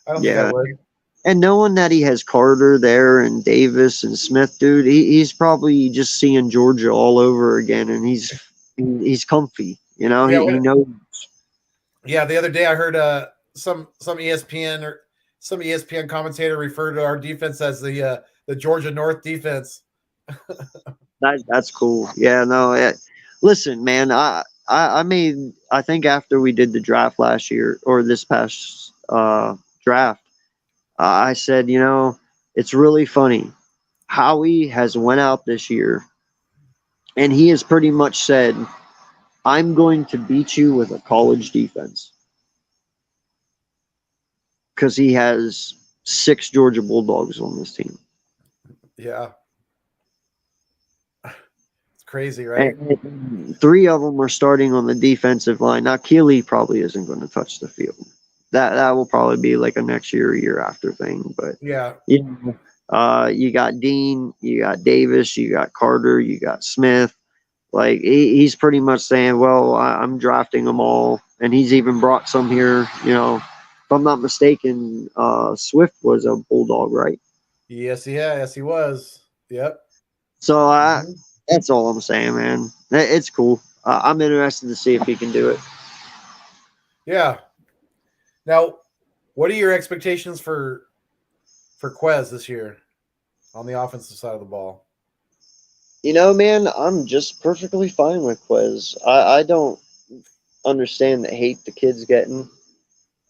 I don't think I would. And knowing that he has Carter there and Davis and Smith, dude, he's probably just seeing Georgia all over again, and he's comfy. He knows. Yeah, the other day I heard some ESPN commentator refer to our defense as the Georgia North defense. That's cool. Yeah, no. Listen, man, I think after we did the draft last year or this past draft, I said, it's really funny. Howie has went out this year and he has pretty much said, I'm going to beat you with a college defense. Because he has 6 Georgia Bulldogs on this team. Yeah. It's crazy, right? And 3 of them are starting on the defensive line. Now, Keely probably isn't going to touch the field. That will probably be like a next year or year after thing. But Yeah. you got Dean, you got Davis, you got Carter, you got Smith. Like he's pretty much saying, well, I'm drafting them all, and he's even brought some here. If I'm not mistaken, Swift was a Bulldog, right? Yes, he was. Yep. So that's all I'm saying, man. It's cool. I'm interested to see if he can do it. Yeah. Now, what are your expectations for Quez this year on the offensive side of the ball? Man, I'm just perfectly fine with Quez. I don't understand the hate the kid's getting.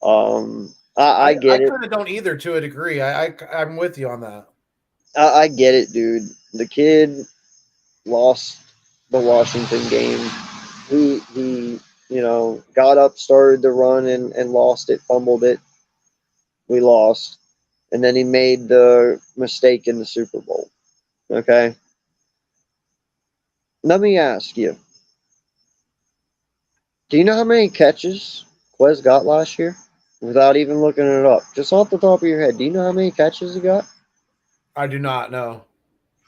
I get I it. kind of don't either to a degree. I'm with you on that. I get it, dude. The kid lost the Washington game. He got up, started to run and lost it, fumbled it. We lost. And then he made the mistake in the Super Bowl. Okay. Let me ask you. Do you know how many catches Quez got last year? Without even looking it up. Just off the top of your head, do you know how many catches he got? I do not know,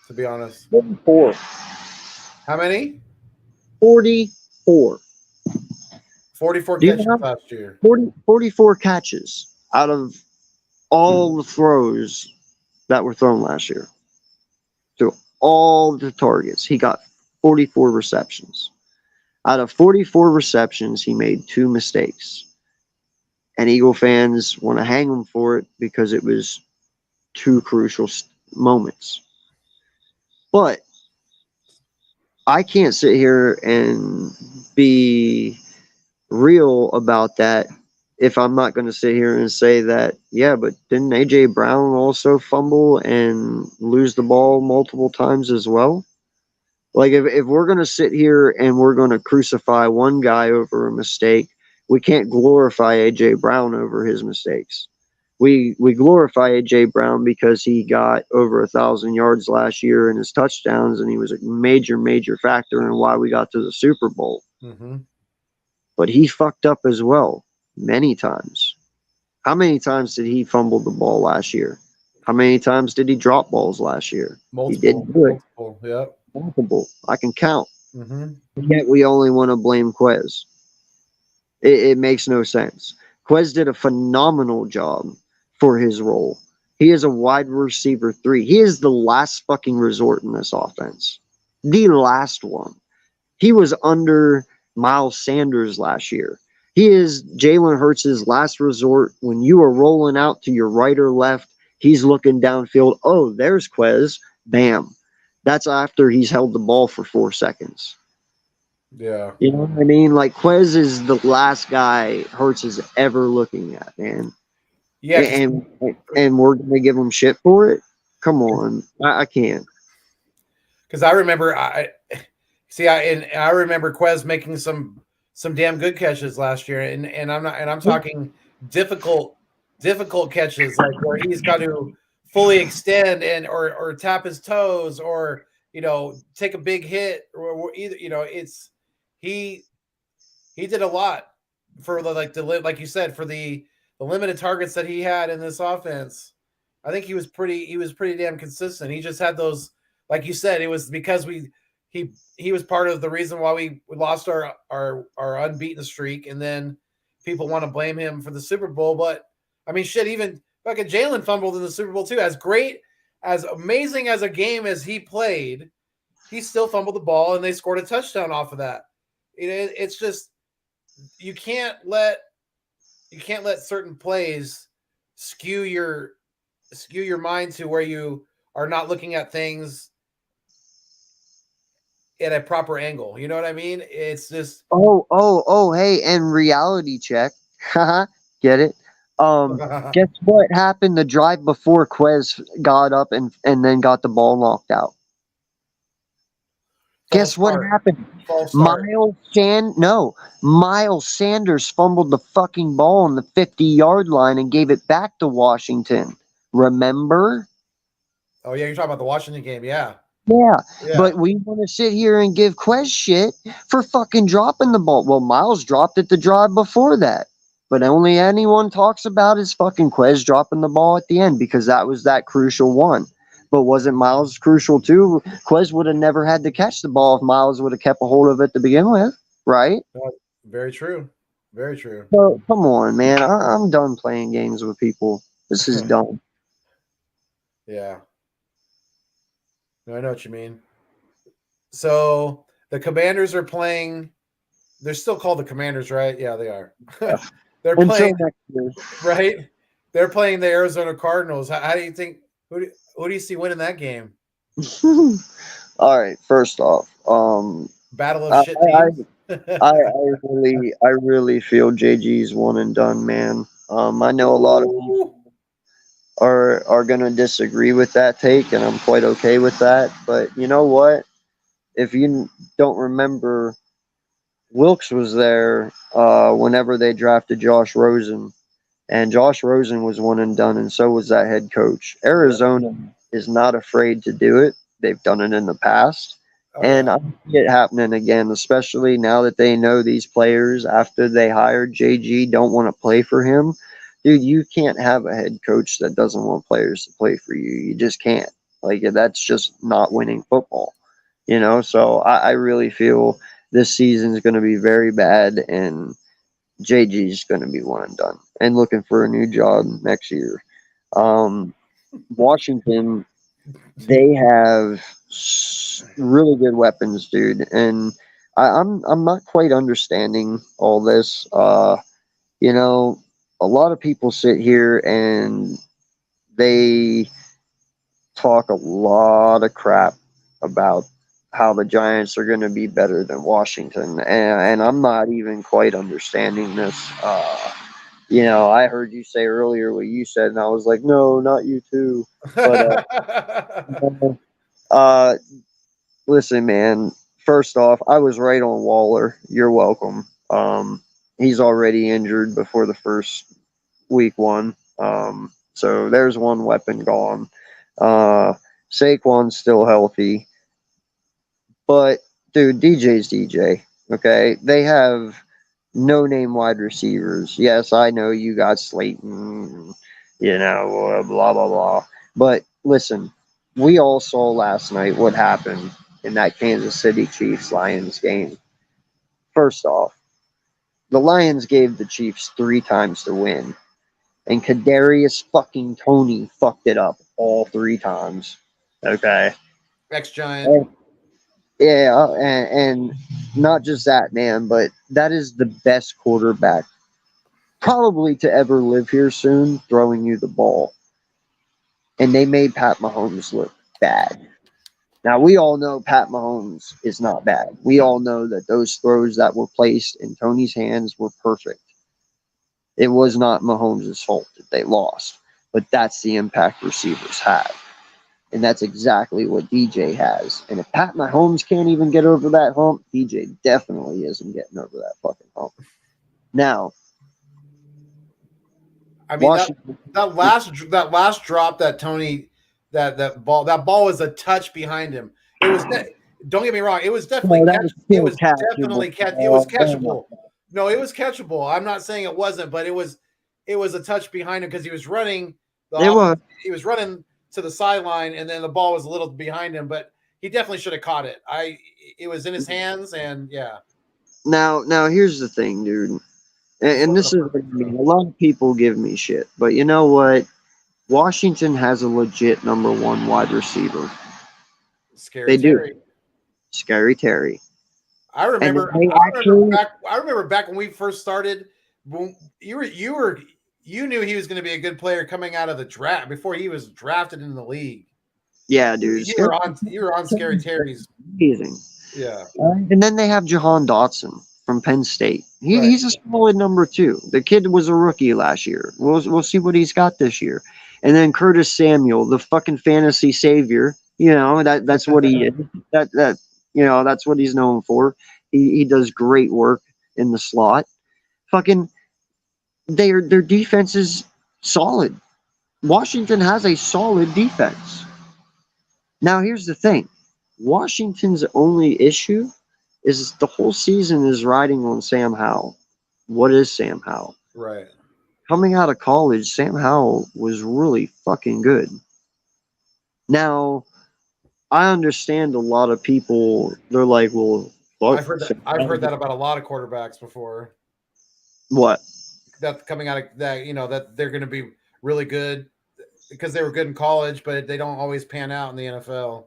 to be honest. 44. How many? 44. 44 Do you know catches how last year. 44 catches out of all the throws that were thrown last year. So all the targets, he got 44 receptions. Out of 44 receptions, he made 2 mistakes. And Eagle fans want to hang him for it because it was 2 crucial moments. But I can't sit here and be real about that if I'm not going to sit here and say that, yeah, but didn't A.J. Brown also fumble and lose the ball multiple times as well? Like, if we're going to sit here and we're going to crucify one guy over a mistake, we can't glorify A.J. Brown over his mistakes. We glorify A.J. Brown because he got over 1,000 yards last year in his touchdowns, and he was a major factor in why we got to the Super Bowl. Mm-hmm. But he fucked up as well many times. How many times did he fumble the ball last year? How many times did he drop balls last year? Multiple. He didn't do it. Multiple. Yep. Multiple. I can count. Mm-hmm. Yet we only want to blame Quez. It makes no sense. Quez did a phenomenal job for his role. He is a wide receiver 3. He is the last fucking resort in this offense. The last one. He was under Miles Sanders last year. He is Jalen Hurts' last resort. When you are rolling out to your right or left, he's looking downfield. Oh, there's Quez. Bam. That's after he's held the ball for 4 seconds. Yeah. You know what I mean? Like, Quez is the last guy Hurts is ever looking at, man. Yeah. And we're going to give him shit for it? Come on. I can't. Because I remember, I remember Quez making some damn good catches last year, and I'm talking difficult catches, like where he's got to fully extend and or tap his toes or take a big hit or either it's he did a lot for like you said, for the limited targets that he had in this offense. I think he was pretty damn consistent. He just had those, like you said, it was because he was part of the reason why we lost our unbeaten streak, and then people want to blame him for the Super Bowl. But I mean, shit, even fucking Jalen fumbled in the Super Bowl too. As amazing as a game as he played, he still fumbled the ball, and they scored a touchdown off of that. It's just you can't let certain plays skew your mind to where you are not looking at things at a proper angle. You know what I mean? It's just Oh, hey, and reality check. Haha, get it? Guess what happened the drive before Quez got up and then got the ball knocked out? False Guess what start. happened? False start. Miles Sanders fumbled the fucking ball on the 50-yard line and gave it back to Washington. Remember? Oh yeah, you're talking about the Washington game. Yeah. Yeah, Yeah. but we want to sit here and give Quez shit for fucking dropping the ball. Well, Miles dropped it the drive before that. But only anyone talks about is fucking Quez dropping the ball at the end because that was that crucial one. But wasn't Miles crucial too? Quez would have never had to catch the ball if Miles would have kept a hold of it to begin with, right? Very true. Very true. So come on, man. I'm done playing games with people. This is dumb. Yeah. No, I know what you mean. So the Commanders are playing. They're still called the Commanders, right? Yeah, they are. They're Until playing, next year. right? They're playing the Arizona Cardinals. How do you think? Who do you see winning that game? All right. First off, Battle of I, shit I, teams. I really feel JG's one and done, man. I know a lot of people are gonna disagree with that take, and I'm quite okay with that. But you know what? If you don't remember, Wilkes was there whenever they drafted Josh Rosen, and Josh Rosen was one and done, and so was that head coach. Arizona is not afraid to do it. They've done it in the past. Oh, And yeah. I see it happening again, especially now that they know these players after they hired JG don't want to play for him. Dude, you can't have a head coach that doesn't want players to play for you. You just can't. Like, that's just not winning football, you know? So I really feel this season is going to be very bad, and JG's going to be one and done and looking for a new job next year. Washington, they have really good weapons, dude, and I'm not quite understanding all this. You know, a lot of people sit here and they talk a lot of crap about how the Giants are going to be better than Washington, and I'm not even quite understanding this. You know, I heard you say earlier what you said, and I was like, no, not you too. But uh, listen, man. First off, I was right on Waller. You're welcome. He's already injured before the first week one. So there's one weapon gone. Uh, Saquon's still healthy, but dude, DJ's DJ. Okay, they have no name wide receivers. Yes, I know you got Slayton. You know, blah blah blah. But listen, we all saw last night what happened in that Kansas City Chiefs Lions game. First off, the Lions gave the Chiefs 3 times to win, and Kadarius fucking Tony fucked it up all 3 times. Okay. Ex-Giant. And, yeah, and not just that, man, but that is the best quarterback probably to ever live here soon throwing you the ball. And they made Pat Mahomes look bad. Now, we all know Pat Mahomes is not bad. We all know that those throws that were placed in Tony's hands were perfect. It was not Mahomes' fault that they lost, but that's the impact receivers have. And that's exactly what DJ has. And if Pat Mahomes can't even get over that hump, DJ definitely isn't getting over that fucking hump. Now, I mean Washington, that last drop that Tony that ball was a touch behind him. It was don't get me wrong, it was definitely it was definitely catchable. No, it was catchable. I'm not saying it wasn't, but it was a touch behind him because he was running he was running to the sideline and then the ball was a little behind him, but he definitely should have caught it. It was in his hands, and yeah. Now here's the thing, dude. And this is, I mean, a lot of people give me shit, but you know what? Washington has a legit number 1 wide receiver. Scary They Terry. do. Scary Terry. I remember back when we first started. When you knew he was going to be a good player coming out of the draft before he was drafted in the league. Yeah, dude. You were on Scary Terry's. Amazing. Yeah. And then they have Jahan Dotson from Penn State. Right. He's a solid number 2. The kid was a rookie last year. We'll see what he's got this year. And then Curtis Samuel, the fucking fantasy savior. That's what he is. That's what he's known for. He does great work in the slot. Fucking their defense is solid. Washington has a solid defense. Now here's the thing. Washington's only issue is the whole season is riding on Sam Howell. What is Sam Howell? Right. Coming out of college, Sam Howell was really fucking good. Now, I understand a lot of people, they're like, well, fuck, I've heard that about a lot of quarterbacks before. What? That coming out of that, that they're going to be really good because they were good in college, but they don't always pan out in the NFL.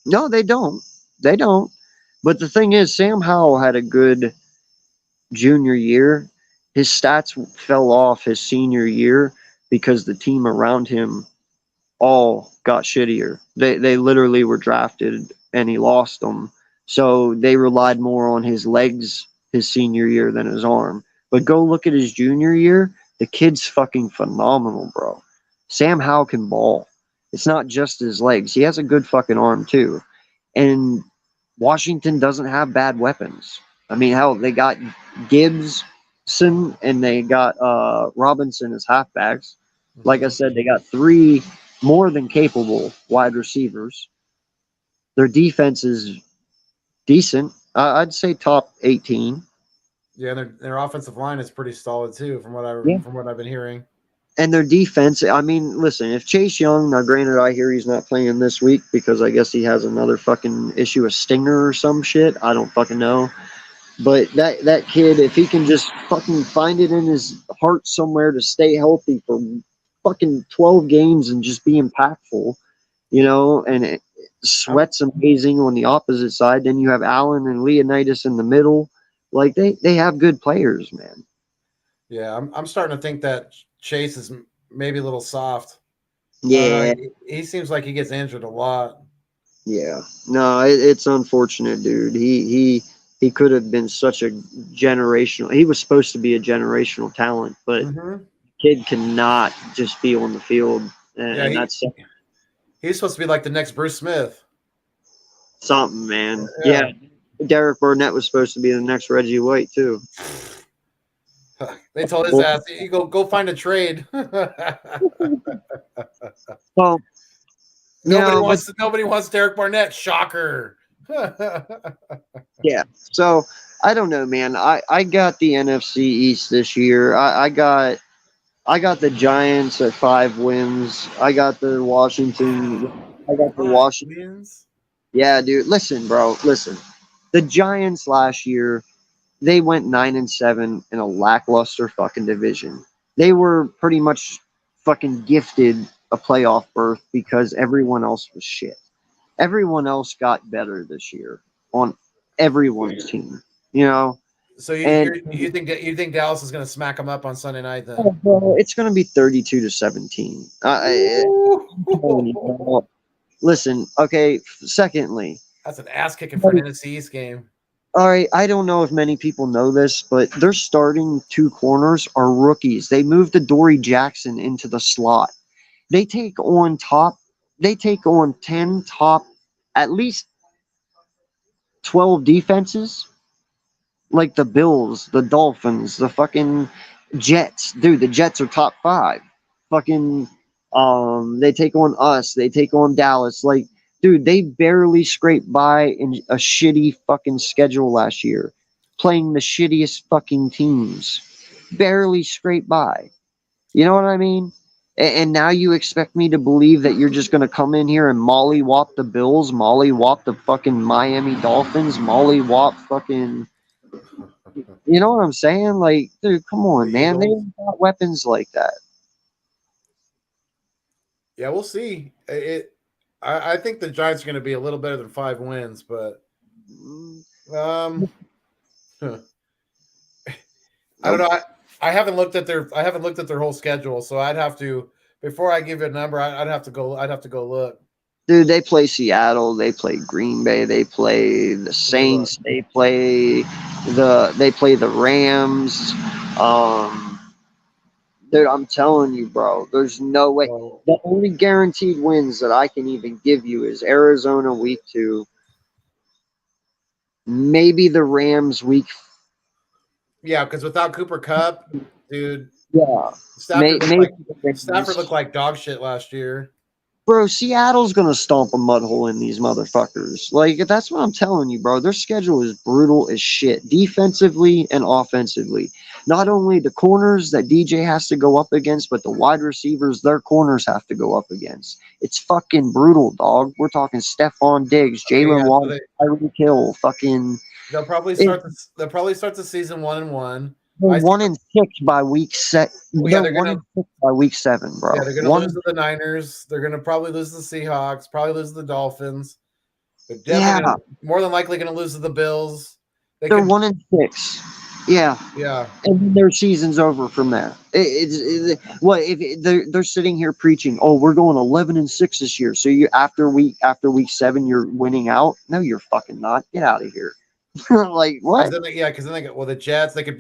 No, they don't. They don't. But the thing is, Sam Howell had a good junior year. His stats fell off his senior year because the team around him all got shittier. They literally were drafted and he lost them. So they relied more on his legs his senior year than his arm. But go look at his junior year. The kid's fucking phenomenal, bro. Sam Howell can ball. It's not just his legs. He has a good fucking arm too. And Washington doesn't have bad weapons. I mean, hell, they got Gibson and they got Robinson as halfbacks. Like I said, they got 3 more than capable wide receivers. Their defense is decent. I'd say top 18. Yeah, their offensive line is pretty solid too, from what I've been hearing. And their defense, I mean, listen, if Chase Young, now granted, I hear he's not playing this week because I guess he has another fucking issue, a stinger or some shit. I don't fucking know. But that kid, if he can just fucking find it in his heart somewhere to stay healthy for fucking 12 games and just be impactful, and Sweat's amazing on the opposite side. Then you have Allen and Leonidas in the middle. Like, they have good players, man. Yeah, I'm starting to think that Chase is maybe a little soft. Yeah. He seems like he gets injured a lot. Yeah. No, it's unfortunate, dude. He could have been such a generational. He was supposed to be a generational talent, but kid cannot just be on the field. And that's he's supposed to be like the next Bruce Smith. Something, man. Yeah. Derek Burnett was supposed to be the next Reggie White too. They told his ass, "You go find a trade." Well, nobody wants Derek Barnett. Shocker. Yeah. So I don't know, man. I got the NFC East this year. I got the Giants at 5 wins. I got the Washington. Wins? Yeah, dude. Listen, bro. Listen. The Giants last year, they went 9-7 in a lackluster fucking division. They were pretty much fucking gifted a playoff berth because everyone else was shit. Everyone else got better this year on everyone's team, So you think Dallas is going to smack them up on Sunday night then? Oh, bro, it's going to be 32-17. Listen, okay. Secondly, that's an ass kicking for an NFC East game. All right, I don't know if many people know this, but their starting 2 corners are rookies. They moved Adoree Jackson into the slot. They take on 10 top, at least 12 defenses, like the Bills, the Dolphins, the fucking Jets. Dude, the Jets are top 5. Fucking, they take on us. They take on Dallas. Like, dude, they barely scraped by in a shitty fucking schedule last year, playing the shittiest fucking teams. Barely scraped by. You know what I mean? And now you expect me to believe that you're just going to come in here and mollywop the Bills, mollywop the fucking Miami Dolphins, mollywop fucking... You know what I'm saying? Like, dude, come on, man. They ain't got weapons like that. Yeah, we'll see. I think the Giants are going to be a little better than 5 wins, but I don't know. I haven't looked at their whole schedule, so I'd have to, before I give you a number, I'd have to go look. Dude, they play Seattle, they play Green Bay, they play the Saints, they play They play the Rams. Um, dude, I'm telling you, bro. There's no way. Well, The only guaranteed wins that I can even give you is Arizona week 2, maybe the Rams week. yeah, because without Cooper Cup, dude, Yeah, Stafford looked maybe like the Stafford Rams. looked like dog shit last year. Bro, Seattle's gonna stomp a mud hole in these motherfuckers. Like that's what I'm telling you, bro. Their schedule is brutal as shit, defensively and offensively. Not only the corners that DJ has to go up against, but the wide receivers their corners have to go up against. It's fucking brutal, dog. We're talking Stephon Diggs, Okay, Jalen yeah, so Waddle, Tyreek Hill, fucking. It, they'll probably start the season 1-1. they're I see. 1-6 by week set. Well, yeah, They're 1-6 by week 7, bro. they're gonna lose to the Niners. They're gonna probably lose to the Seahawks. Probably lose to the Dolphins. They're Yeah, definitely gonna, more than likely gonna lose to the Bills. They they're could, 1-6. Yeah. yeah. And then their season's over from there. What if they're sitting here preaching? Oh, we're going 11-6 this year. So you after week 7, you're winning out. No, you're fucking not. Get out of here. Like Because what? then, because then they get, well, the Jets. They could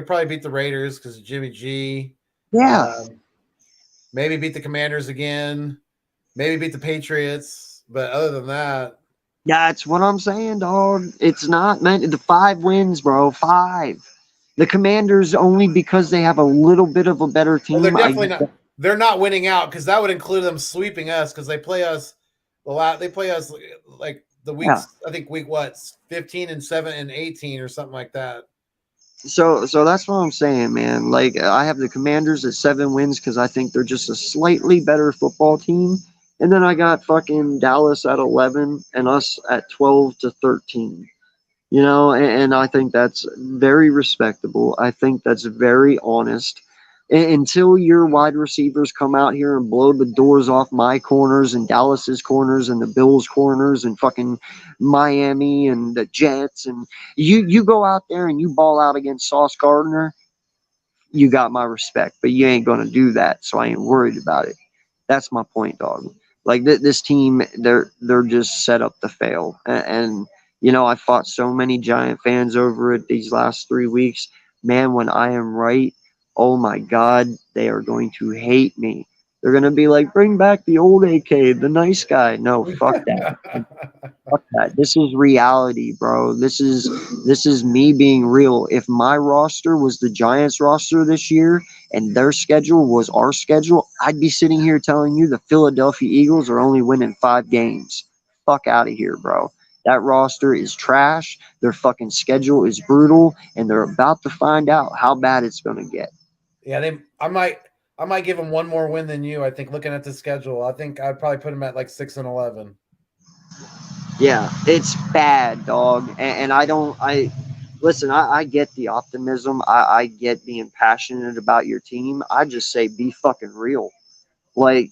probably beat the Raiders because Jimmy G. Yeah, Maybe beat the Commanders again. Maybe beat the Patriots. But other than that, that's what I'm saying, dog. It's not meant the 5 wins, bro. 5. The Commanders only because they have a little bit of a better well, they're team. definitely not. They're not winning out because that would include them sweeping us because they play us. They play us like the Yeah. weeks. I think week what 15 and 7 and 18 or something like that. So that's what I'm saying, man. Like I have the Commanders at 7 wins because I think they're just a slightly better football team, and then I got fucking Dallas at 11 and us at 12-13. You know, and I think that's very respectable. I think that's very honest. Until your wide receivers come out here and blow the doors off my corners and Dallas's corners and the Bills' corners and fucking Miami and the Jets, and you go out there and you ball out against Sauce Gardner, you got my respect. But you ain't gonna do that, so I ain't worried about it. That's my point, dog. Like this team, they're just set up to fail. And you know, I fought so many Giant fans over it these last 3 weeks. Man, when I am right, oh my God, they are going to hate me. They're gonna be like, bring back the old AK, the nice guy. No, fuck that. Fuck that. This is reality, bro. This is me being real. If my roster was the Giants roster this year and their schedule was our schedule, I'd be sitting here telling you the Philadelphia Eagles are only winning 5 games. Fuck out of here, bro. That roster is trash. Their fucking schedule is brutal, and they're about to find out how bad it's gonna get. Yeah, I might give them one more win than you. I think looking at the schedule, I think I'd probably put them at like 6-11. Yeah, it's bad, dog. And I don't. I listen. I get the optimism. I get being passionate about your team. I just say be fucking real. Like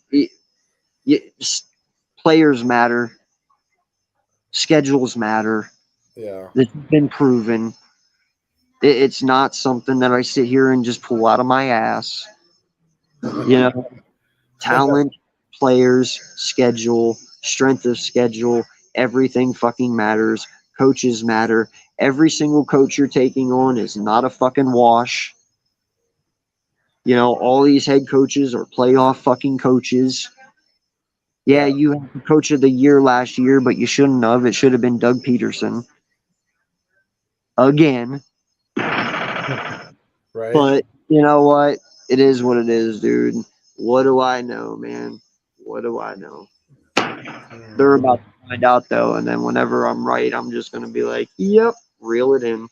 players matter, schedules matter. Yeah. This has been proven. It's not something that I sit here and just pull out of my ass. You know, talent, players, schedule, strength of schedule, everything fucking matters. Coaches matter. Every single coach you're taking on is not a fucking wash. You know, all these head coaches are playoff fucking coaches. Yeah, Yeah. you had the coach of the year last year, but you shouldn't have. It should have been Doug Peterson. Again. Right. But you know what? It is what it is, dude. What do I know, man? What do I know? They're about to find out though, and then whenever I'm right, I'm just gonna be like, "Yep, reel it in."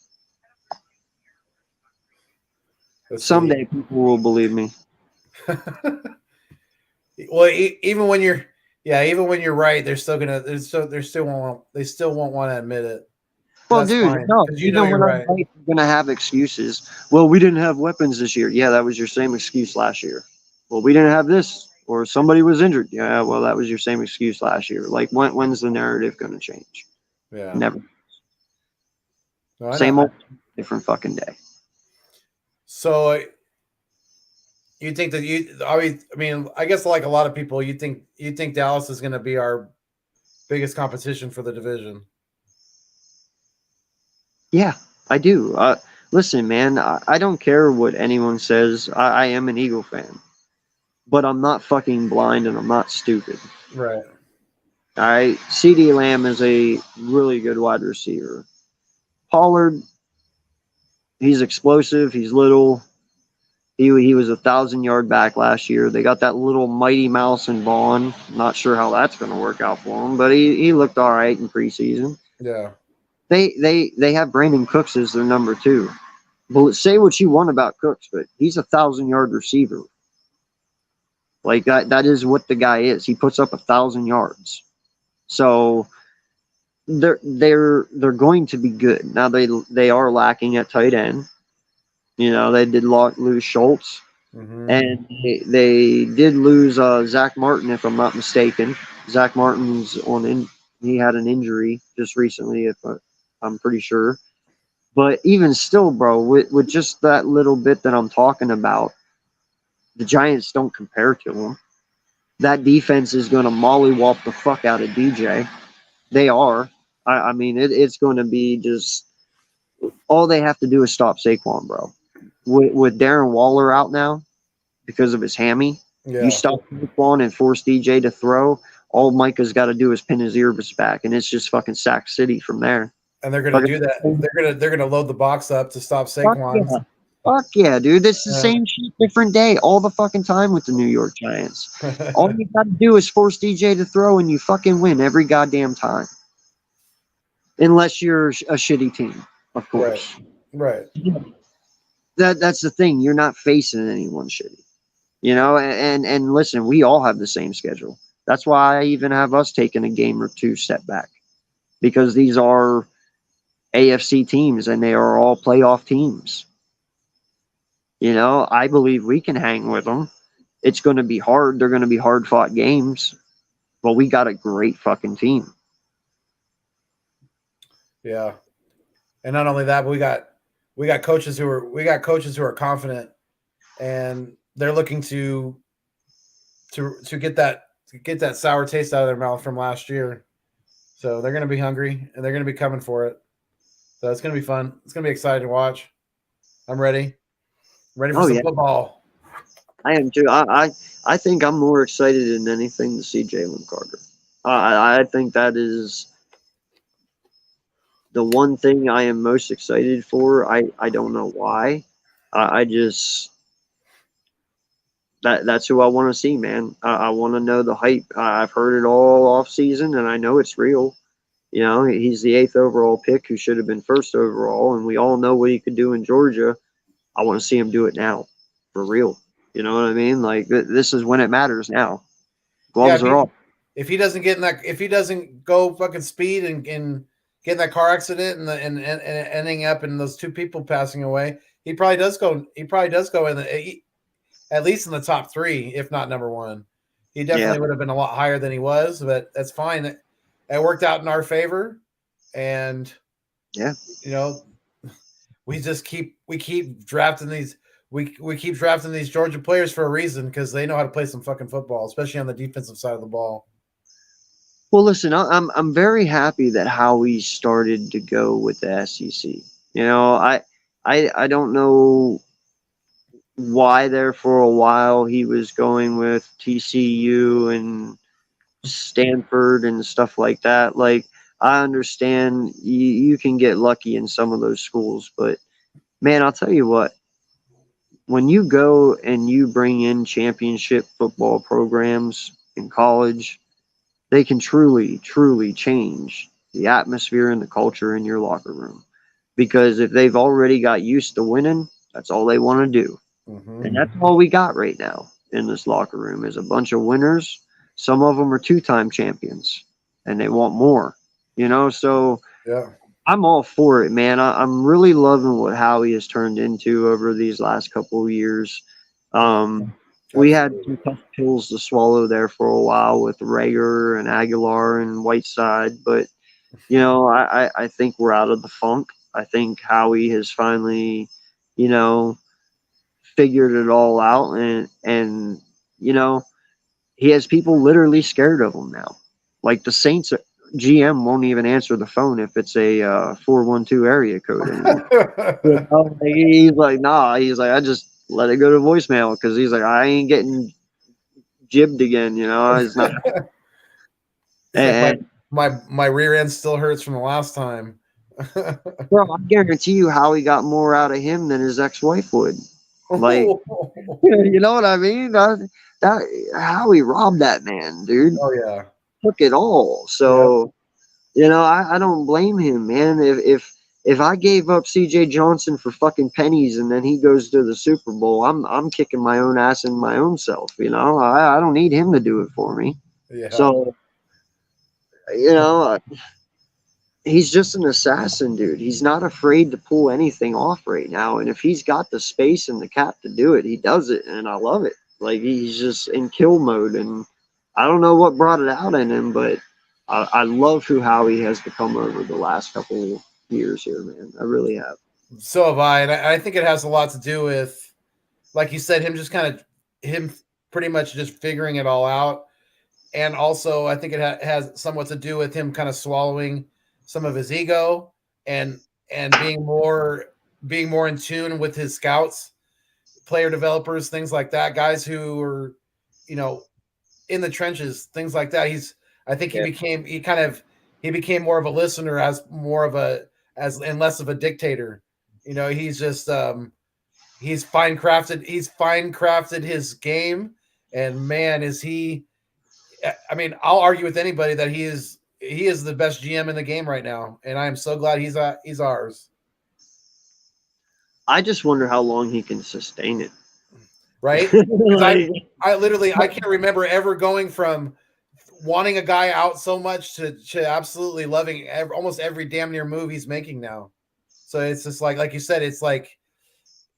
Let's see. Someday people will believe me. Well, even when you're right, they still won't want to admit it. Well, That's dude, fine no. because you know Even you're when I'm right. right, I'm gonna have excuses. Well, we didn't have weapons this year. Yeah, that was your same excuse last year. Well, we didn't have this, or somebody was injured. Yeah, well, that was your same excuse last year. Like, when's the narrative gonna change? Yeah. Never. No, I Same know. old, different fucking day. So you think that I mean, I guess like a lot of people, you think Dallas is going to be our biggest competition for the division. Yeah, I do. Listen, man, I don't care what anyone says. I am an Eagle fan, but I'm not fucking blind and I'm not stupid. Right. All right, CD Lamb is a really good wide receiver. Pollard, he's explosive. He's little. He was 1,000 yard back last year. They got that little mighty mouse in Vaughn. Not sure how that's going to work out for him, but he looked all right in preseason. Yeah. They have Brandon Cooks as their number two. But say what you want about Cooks, but he's 1,000 yard receiver. Like that is what the guy is. He puts up 1,000 yards. So they're going to be good. Now they are lacking at tight end. You know, they did lose Schultz. Mm-hmm. And they did lose Zach Martin, if I'm not mistaken. Zach Martin's he had an injury just recently, I'm pretty sure. But even still, bro, with just that little bit that I'm talking about, the Giants don't compare to them. That defense is going to mollywop the fuck out of DJ. They are. I mean, it's going to be just all they have to do is stop Saquon, bro. With Darren Waller out now, because of his hammy. Yeah. You stop Saquon and force DJ to throw. All Micah's got to do is pin his earbus back, and it's just fucking sack city from there. And they're gonna do that. They're gonna load the box up to stop Saquon. Fuck yeah, dude! It's the same shit, different day, all the fucking time with the New York Giants. All you got to do is force DJ to throw, and you fucking win every goddamn time. Unless you're a shitty team, of course. Right. That's the thing. You're not facing anyone shitty. You know, and listen, we all have the same schedule. That's why I even have us taking a game or two step back, because these are AFC teams and they are all playoff teams. You know, I believe we can hang with them. It's going to be hard. They're going to be hard fought games, but we got a great fucking team. Yeah, and not only that, but we got coaches who are confident, and they're looking to get that sour taste out of their mouth from last year. So they're going to be hungry and they're going to be coming for it. So it's going to be fun. It's going to be exciting to watch. I'm ready. I'm ready for some football. I am too. I think I'm more excited than anything to see Jalen Carter. I think that is the one thing I am most excited for. I don't know why. I just that's who I want to see, man. I want to know the hype. I've heard it all off season, and I know it's real. You know, he's the 8th overall pick who should have been 1st overall, and we all know what he could do in Georgia. I want to see him do it now, for real. You know what I mean? Like this is when it matters now. Gloves are off. If he doesn't if he doesn't go fucking speed and get in that car accident and ending up in those 2 people passing away, he probably does go. He probably does go at least in the top 3, if not number 1. He definitely would have been a lot higher than he was, but that's fine. It worked out in our favor, and you know, we keep drafting these. We keep drafting these Georgia players for a reason, because they know how to play some fucking football, especially on the defensive side of the ball. Well, listen, I'm very happy that Howie started to go with the SEC. You know, I don't know why there for a while he was going with TCU and Stanford and stuff like that. Like, I understand you can get lucky in some of those schools, but man, I'll tell you what, when you go and you bring in championship football programs in college, they can truly, truly change the atmosphere and the culture in your locker room. Because if they've already got used to winning, that's all they want to do. Mm-hmm. And that's all we got right now in this locker room is a bunch of winners. Some of them are 2-time champions, and they want more. You know, so yeah, I'm all for it, man. I'm really loving what Howie has turned into over these last couple of years. We had some tough pills to swallow there for a while with Rager and Aguilar and Whiteside, but you know, I think we're out of the funk. I think Howie has finally, you know, figured it all out, and you know, he has people literally scared of him now. Like the Saints GM won't even answer the phone if it's a 412 area code anymore. You know, like, he's like, nah. He's like, I just let it go to voicemail because he's like, I ain't getting jibbed again. You know, it's not. It's like And my rear end still hurts from the last time. bro, I guarantee you, Howie got more out of him than his ex-wife would. Like, you know what I mean? That Howie robbed that man, dude. Oh yeah. Took it all. Yep. So you know, I don't blame him, man. If I gave up C.J. Johnson for fucking pennies and then he goes to the Super Bowl, I'm kicking my own ass in my own self. You know, I don't need him to do it for me. Yeah. So you know, he's just an assassin, dude. He's not afraid to pull anything off right now. And if he's got the space and the cap to do it, he does it. And I love it. Like, he's just in kill mode. And I don't know what brought it out in him, but I love who Howie has become over the last couple of years here, man. I really have. So have I, and I think it has a lot to do with, like you said, him pretty much just figuring it all out, and also I think it has somewhat to do with him kind of swallowing some of his ego and being more in tune with his scouts, player developers, things like that, guys who are, you know, in the trenches, things like that. I think Yeah. he became more of a listener as more of a as and less of a dictator. You know, he's just he's fine crafted his game, and man, is he. I mean, I'll argue with anybody that he is the best GM in the game right now, and I am so glad he's ours. I just wonder how long he can sustain it. Right? Because Like, I literally I can't remember ever going from wanting a guy out so much to absolutely loving almost every damn near move he's making now. So it's just like you said, it's like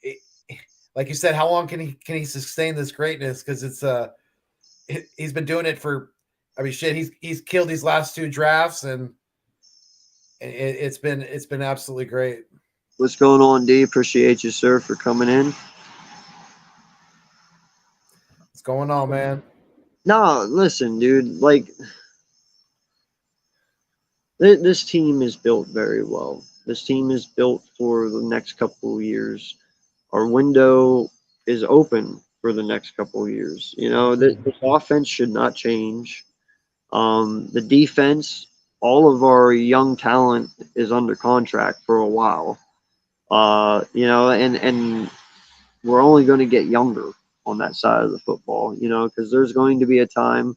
you said, how long can he sustain this greatness? Because he's been doing it for, I mean, shit, he's killed these last two drafts, and it's been absolutely great. what's going on, D? Appreciate you, sir, for coming in. What's going on, man? No, listen, dude. Like, this team is built very well. This team is built for the next couple of years. Our window is open for the next couple of years. You know, this offense should not change. The defense, all of our young talent is under contract for a while. You know, and we're only going to get younger on that side of the football, you know, because there's going to be a time,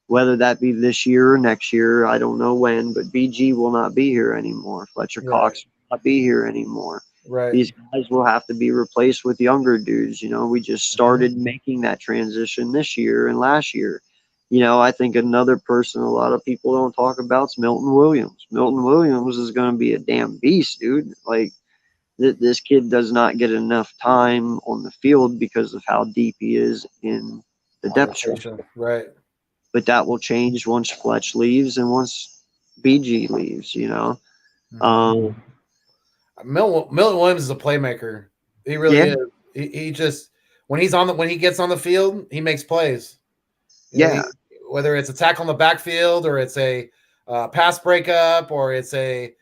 whether that be this year or next year, I don't know when, but BG will not be here anymore. Fletcher Cox will not be here anymore. Right. These guys will have to be replaced with younger dudes. You know, we just started making that transition this year and last year. You know, I think another person a lot of people don't talk about is Milton Williams. Milton Williams is going to be a damn beast, dude. Like, this kid does not get enough time on the field because of how deep he is in the depth chart. Right. But that will change once Fletch leaves and once BG leaves, you know. Milton Williams is a playmaker. He really is. He just when he gets on the field, he makes plays. You know, whether it's a tackle in the backfield or it's a pass breakup or it's a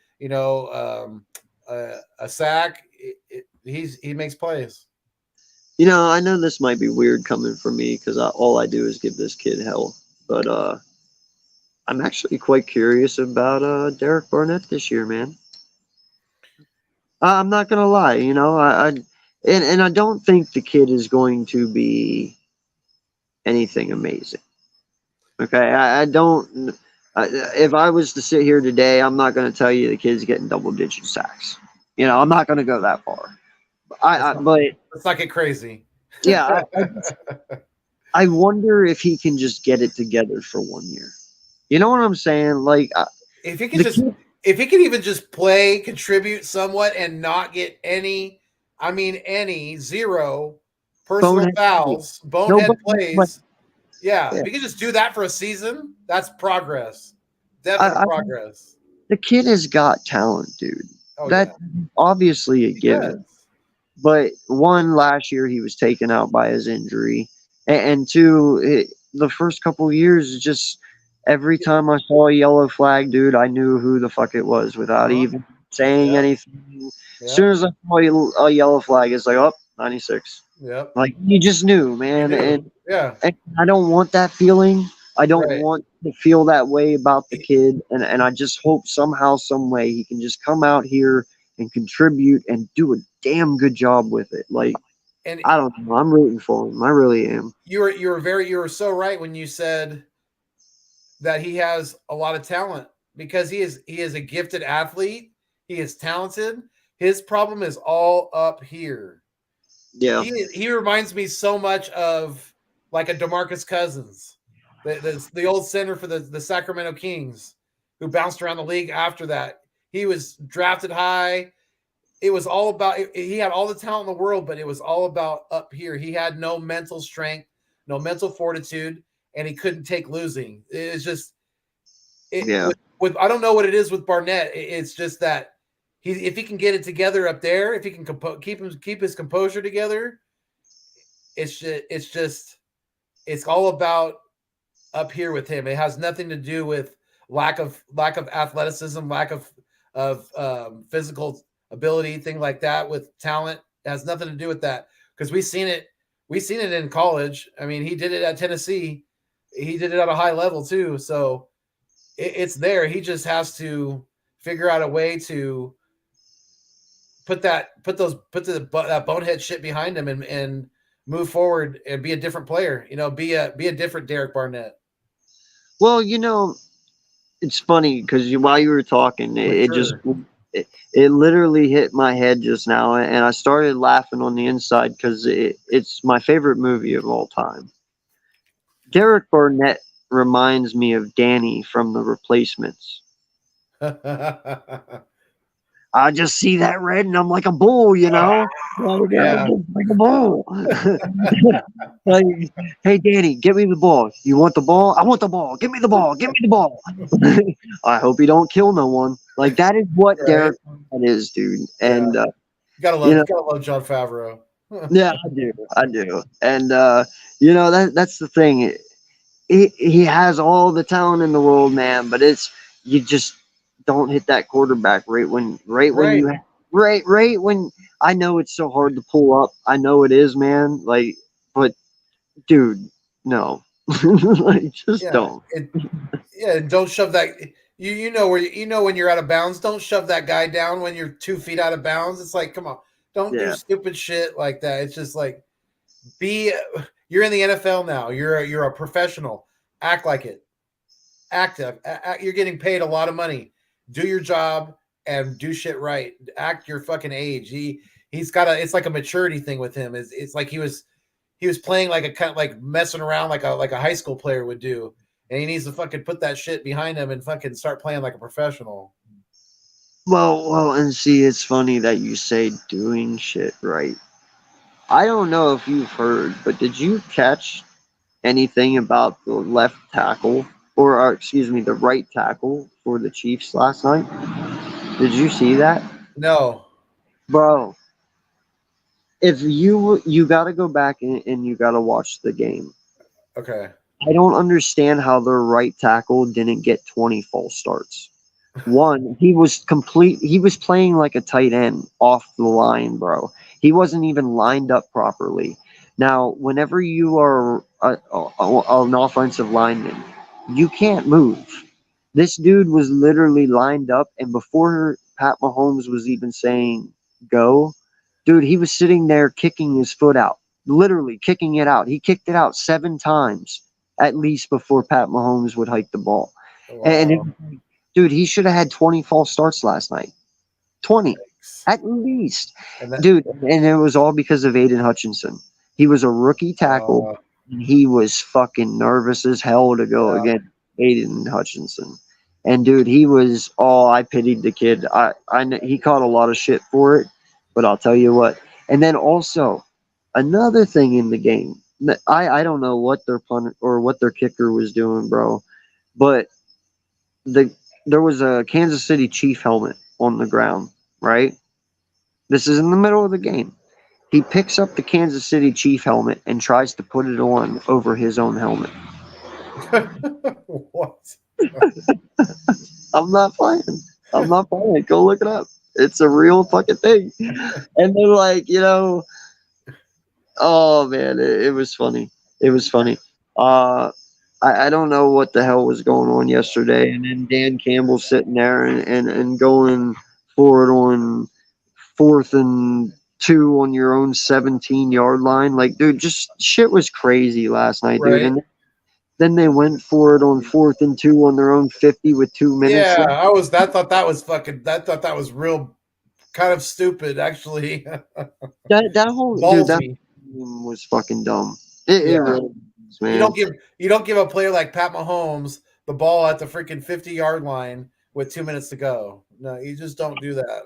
a sack, he makes plays. You know, I know this might be weird coming from me because all I do is give this kid hell, but I'm actually quite curious about Derek Barnett this year, man. I'm not gonna lie, you know, and I don't think the kid is going to be anything amazing. Okay, I don't. If I was to sit here today, I'm not going to tell you the kid's getting double-digit sacks. You know, I'm not going to go that far. But let's not get crazy. Yeah, I wonder if he can just get it together for 1 year. You know what I'm saying? Like, if he can even just play, contribute somewhat, and not get any zero personal fouls, bonehead plays. Yeah, if you can just do that for a season, that's progress. Definite progress. The kid has got talent, dude. That's obviously a given. But one, last year he was taken out by his injury, and two, the first couple of years just Every time I saw a yellow flag, dude, I knew who the fuck it was without Uh-huh. even saying Yep. anything. As Yep. soon as I saw a yellow flag, it's like, oh, 96. Yep. Like, you just knew, You man. knew. Yeah. And I don't want that feeling. I don't Right. want to feel that way about the kid. And I just hope somehow, some way, he can just come out here and contribute and do a damn good job with it. Like, And I don't know. I'm rooting for him. I really am. you were so right when you said that he has a lot of talent because he is a gifted athlete. He is talented. His problem is all up here. Yeah. He reminds me so much of like a DeMarcus Cousins, the old center for the Sacramento Kings, who bounced around the league after that. He was drafted high. It was all about he had all the talent in the world, but it was all about up here. He had no mental strength, no mental fortitude, and he couldn't take losing. It's just Yeah. with I don't know what it is with Barnett. It's just that if he can get it together up there, if he can keep his composure together, it's all about up here with him. It has nothing to do with lack of athleticism, lack of physical ability, thing like that. With talent, it has nothing to do with that because we've seen it. We've seen it in college. I mean, he did it at Tennessee. He did it at a high level too. So it's there. He just has to figure out a way to that bonehead shit behind him and move forward and be a different player. Be a different Derek Barnett. Well, it's funny because while you were talking, For it just sure. it literally hit my head just now, and I started laughing on the inside because it's my favorite movie of all time. Derek Barnett reminds me of Danny from The Replacements. I just see that red, and I'm like a bull, Like, Yeah. like a bull. Like, hey, Danny, get me the ball. You want the ball? I want the ball. Give me the ball. Give me the ball. I hope you don't kill no one. Like, that is what Right. Derek Barnett is, dude. Yeah. And Gotta love John Favreau. yeah, I do. And that's the thing. He has all the talent in the world, man. But you just don't hit that quarterback right when Right. you right when I know it's so hard to pull up. I know it is, man. Like, but dude, no, like just Yeah. don't. Yeah. Don't shove that. You know where when you're out of bounds. Don't shove that guy down when you're 2 feet out of bounds. It's like, come on, don't do Yeah. stupid shit like that. It's just like be. You're in the NFL now. You're a professional. Act like it. Active. You're getting paid a lot of money. Do your job and do shit right. Act your fucking age. He's got a. It's like a maturity thing with him. It's like he was playing like a kind of like messing around like a high school player would do, and he needs to fucking put that shit behind him and fucking start playing like a professional. Well, and see, it's funny that you say doing shit right. I don't know if you've heard, but did you catch anything about the left tackle or excuse me, the right tackle for the Chiefs last night? Did you see that, No. bro? If you got to go back and you got to watch the game. Okay. I don't understand how their right tackle didn't get 20 false starts. One, he was playing like a tight end off the line, bro. He wasn't even lined up properly. Now, whenever you are an offensive lineman, you can't move. This dude was literally lined up, and before Pat Mahomes was even saying go, dude, he was sitting there kicking his foot out, literally kicking it out. He kicked it out 7 times at least before Pat Mahomes would hike the ball. And Wow. dude, he should have had 20 false starts last night. 20 at least. And that. Dude, and it was all because of Aiden Hutchinson. He was a rookie tackle, Uh, and he was fucking nervous as hell to go yeah. against Aiden Hutchinson. And dude, I pitied the kid. He caught a lot of shit for it, but I'll tell you what. And then also another thing in the game. I don't know what their punter or what their kicker was doing, bro, but there was a Kansas City Chief helmet on the ground, right? This is in the middle of the game. He picks up the Kansas City Chief helmet and tries to put it on over his own helmet. What? I'm not playing. I'm not playing. Go look it up. It's a real fucking thing. And they're like, oh man, it was funny. It was funny. Uh, I don't know what the hell was going on yesterday. And then Dan Campbell sitting there and going for it on 4th and 2 on your own 17-yard line. Like, dude, just shit was crazy last night, dude. Right. And then they went for it on 4th and 2 on their own 50 with 2 minutes Yeah, left. I thought that was fucking. I thought that was real, kind of stupid, actually. That whole dude, that Ballsy. game was fucking dumb. It Yeah. really was, You man. don't give a player like Pat Mahomes the ball at the freaking 50-yard line with 2 minutes to go. No, you just don't do that.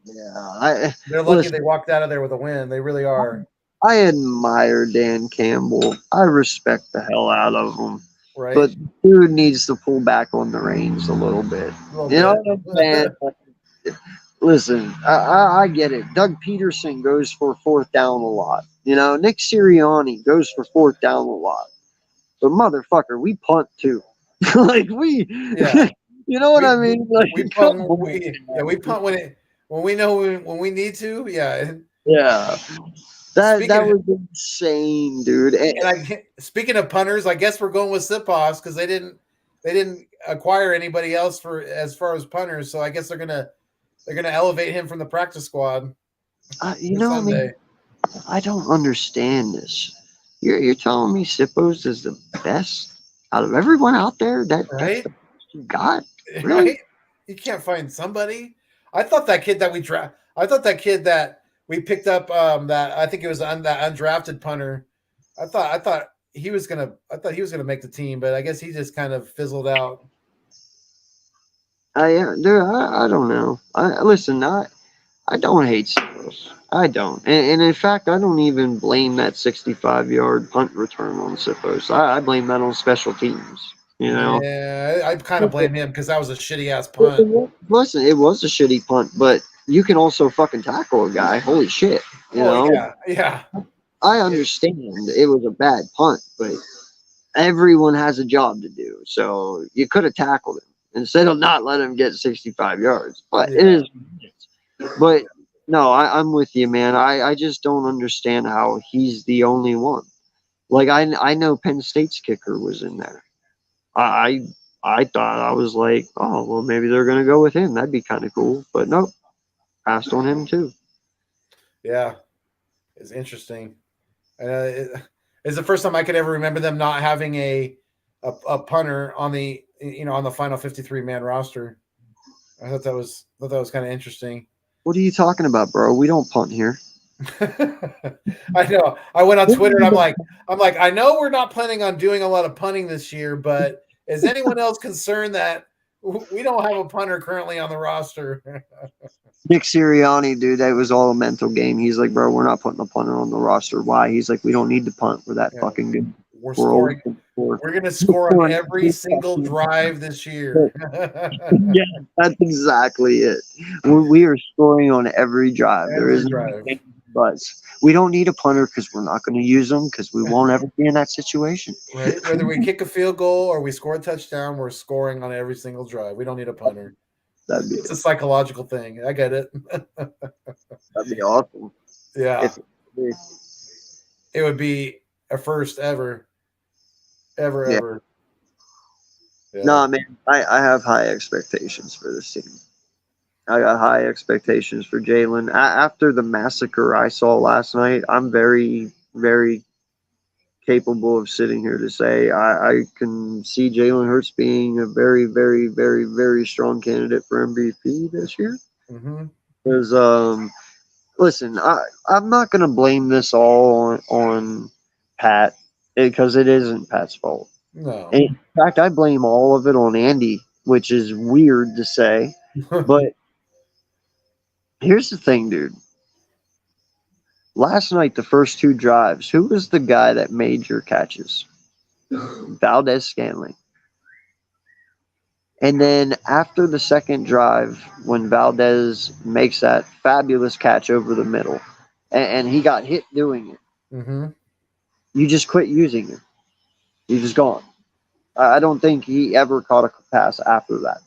Yeah, They're lucky listen. they walked out of there with a win. They really are. I admire Dan Campbell. I respect the hell out of him. Right? But dude needs to pull back on the reins a little bit. A little You know bit. what I'm saying? Listen, I get it. Doug Peterson goes for 4th down a lot. Nick Sirianni goes for 4th down a lot. But motherfucker, we punt too. Like Yeah. you know what I mean? Like, We come punt. on, We punt when we know when we need to. Yeah. yeah. That Speaking was insane, dude. speaking of punters, I guess we're going with Siposs because they didn't acquire anybody else for as far as punters. So I guess they're gonna elevate him from the practice squad You for know, I mean, Sunday. I don't understand this. You're telling me Sippos is the best out of everyone out there? That's Right? the best you got? Really? Right? You can't find somebody. I thought that kid that we draft. I thought that kid that we picked up. That I think it was that undrafted punter. I thought he was gonna. I thought he was gonna make the team, but I guess he just kind of fizzled out. Dude, I don't know. I don't hate Sippos. I don't. And in fact, I don't even blame that 65-yard punt return on Sippos. I blame that on special teams. Yeah, I kind of blame him because that was a shitty ass punt. Listen, it was a shitty punt, but you can also fucking tackle a guy. Holy shit. Oh yeah. I understand it was a bad punt, but everyone has a job to do. So you could have tackled him instead of not letting him get 65 yards. But it is. But no, I'm with you, man. I just don't understand how he's the only one. Like I know Penn State's kicker was in there. I I thought I was like, oh well, maybe they're gonna go with him. That'd be kind of cool. But nope, passed on him too. Yeah, it's interesting. It's the first time I could ever remember them not having a punter on the on the final 53-man roster. I thought that was kind of interesting. What are you talking about, bro? We don't punt here. I know. I went on Twitter and I'm like, I know we're not planning on doing a lot of punting this year, but is anyone else concerned that we don't have a punter currently on the roster? Nick Sirianni, dude, that was all a mental game. He's like, bro, we're not putting a punter on the roster. Why? He's like, we don't need to punt. We're that fucking good. We're scoring. We're going to score on every single drive this year. Yeah, that's exactly it. We are scoring on every drive. There Every isn't drive. anything but we don't need a punter because we're not going to use them because we won't ever be in that situation. Right. Whether we kick a field goal or we score a touchdown, we're scoring on every single drive. We don't need a punter. It's a psychological thing. I get it. That'd be awesome. Yeah. It would be a first ever. Ever. Yeah. No, man, I have high expectations for this team. I got high expectations for Jalen. After the massacre I saw last night, I'm very, very capable of sitting here to say I can see Jalen Hurts being a very, very, very, very strong candidate for MVP this year. Because, listen, I'm not going to blame this all on Pat because it isn't Pat's fault. No. In fact, I blame all of it on Andy, which is weird to say. But here's the thing, dude. Last night, the first 2 drives, who was the guy that made your catches? Valdez-Scantling. And then after the second drive, when Valdez makes that fabulous catch over the middle, and he got hit doing it, you just quit using him. You're just gone. I don't think he ever caught a pass after that.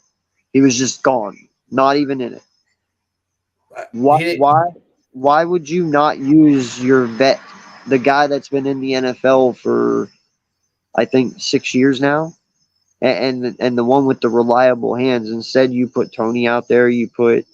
He was just gone, not even in it. Why? He didn't, Why? Why would you not use your vet, the guy that's been in the NFL for I think 6 years now, and the one with the reliable hands? Instead, you put Tony out there. You put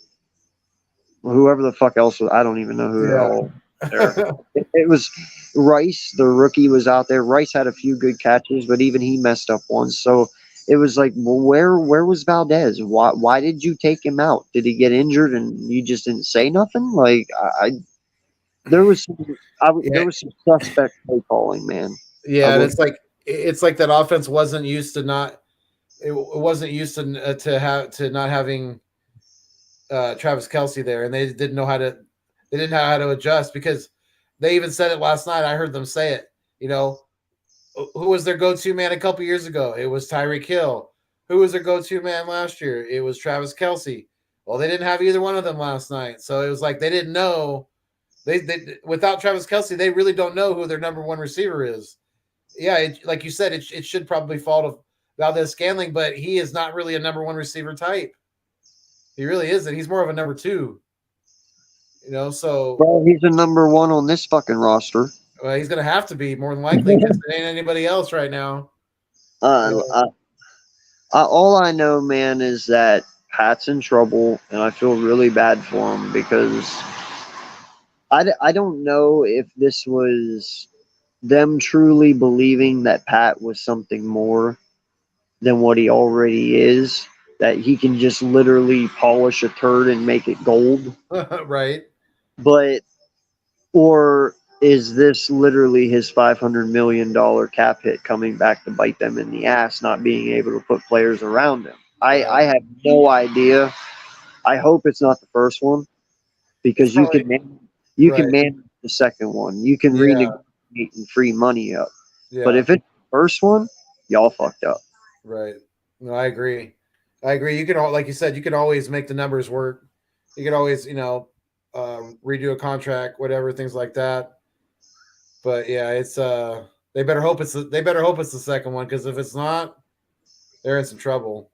whoever the fuck else was. I don't even know who the yeah. hell there. It was Rice, the rookie, was out there. Rice had a few good catches, but even he messed up once. So it was like, well, where was Valdez? Why did you take him out? Did he get injured and you just didn't say nothing? Like there was some, Yeah, there was some suspect play calling, man. I yeah, and will. it's like that offense wasn't used to not it wasn't used to not having Travis Kelsey there, and they didn't know how to adjust because they even said it last night. I heard them say it. You know, who was their go-to man a couple years ago? It was Tyreek Hill. Who was their go-to man last year? It was Travis Kelsey. Well, they didn't have either one of them last night, so it was like they didn't know. They without Travis Kelsey, they really don't know who their number one receiver is. Yeah, like you said, it should probably fall to Valdez Scantling, but he is not really a number one receiver type. He really isn't. He's more of a number two. So Well, he's a number one on this fucking roster. he's going to have to be more than likely because there ain't anybody else right now. Uh, Yeah. I, all I know, man, is that Pat's in trouble, and I feel really bad for him because I don't know if this was them truly believing that Pat was something more than what he already is, that he can just literally polish a turd and make it gold. Right. But, or is this literally his $500 million cap hit coming back to bite them in the ass, not being able to put players around him? I have no idea. I hope it's not the first one It's because probably you can right. manage the second one. You can Yeah. renegotiate and free money up. But Yeah. if it's the first one, y'all fucked up. Right. No, I agree. I agree. You can, like you said, you can always make the numbers work. You can always, redo a contract, whatever, things like that. But yeah, it's they better hope it's the second one because if it's not, they're in some trouble.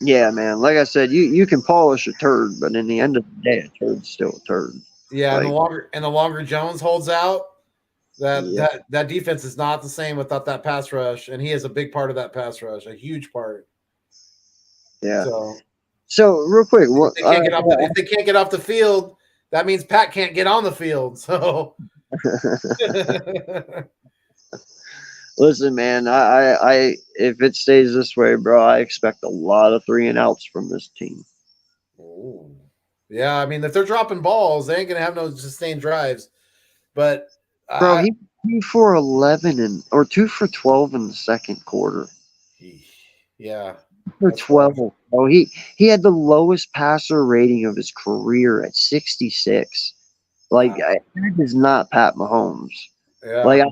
Yeah, man. Like I said, you can polish a turd, but in the end of the day, a turd's still a turd. Yeah, and Like, the longer Jones holds out, that yeah, that that defense is not the same without that pass rush, and he is a big part of that pass rush, a huge part. yeah. So So real quick, what? if they can't get off the field, that means Pat can't get on the field. So Listen, man. If it stays this way, bro, I expect a lot of 3-and-outs from this team. Ooh. Yeah, I mean, if they're dropping balls, they ain't gonna have no sustained drives. But Bro, I, he 2 for 11 or 2 for 12 in the second quarter. yeah, For that's rough. 12. Oh, he had the lowest passer rating of his career at 66. Like Wow. that is not Pat Mahomes. Yeah. Like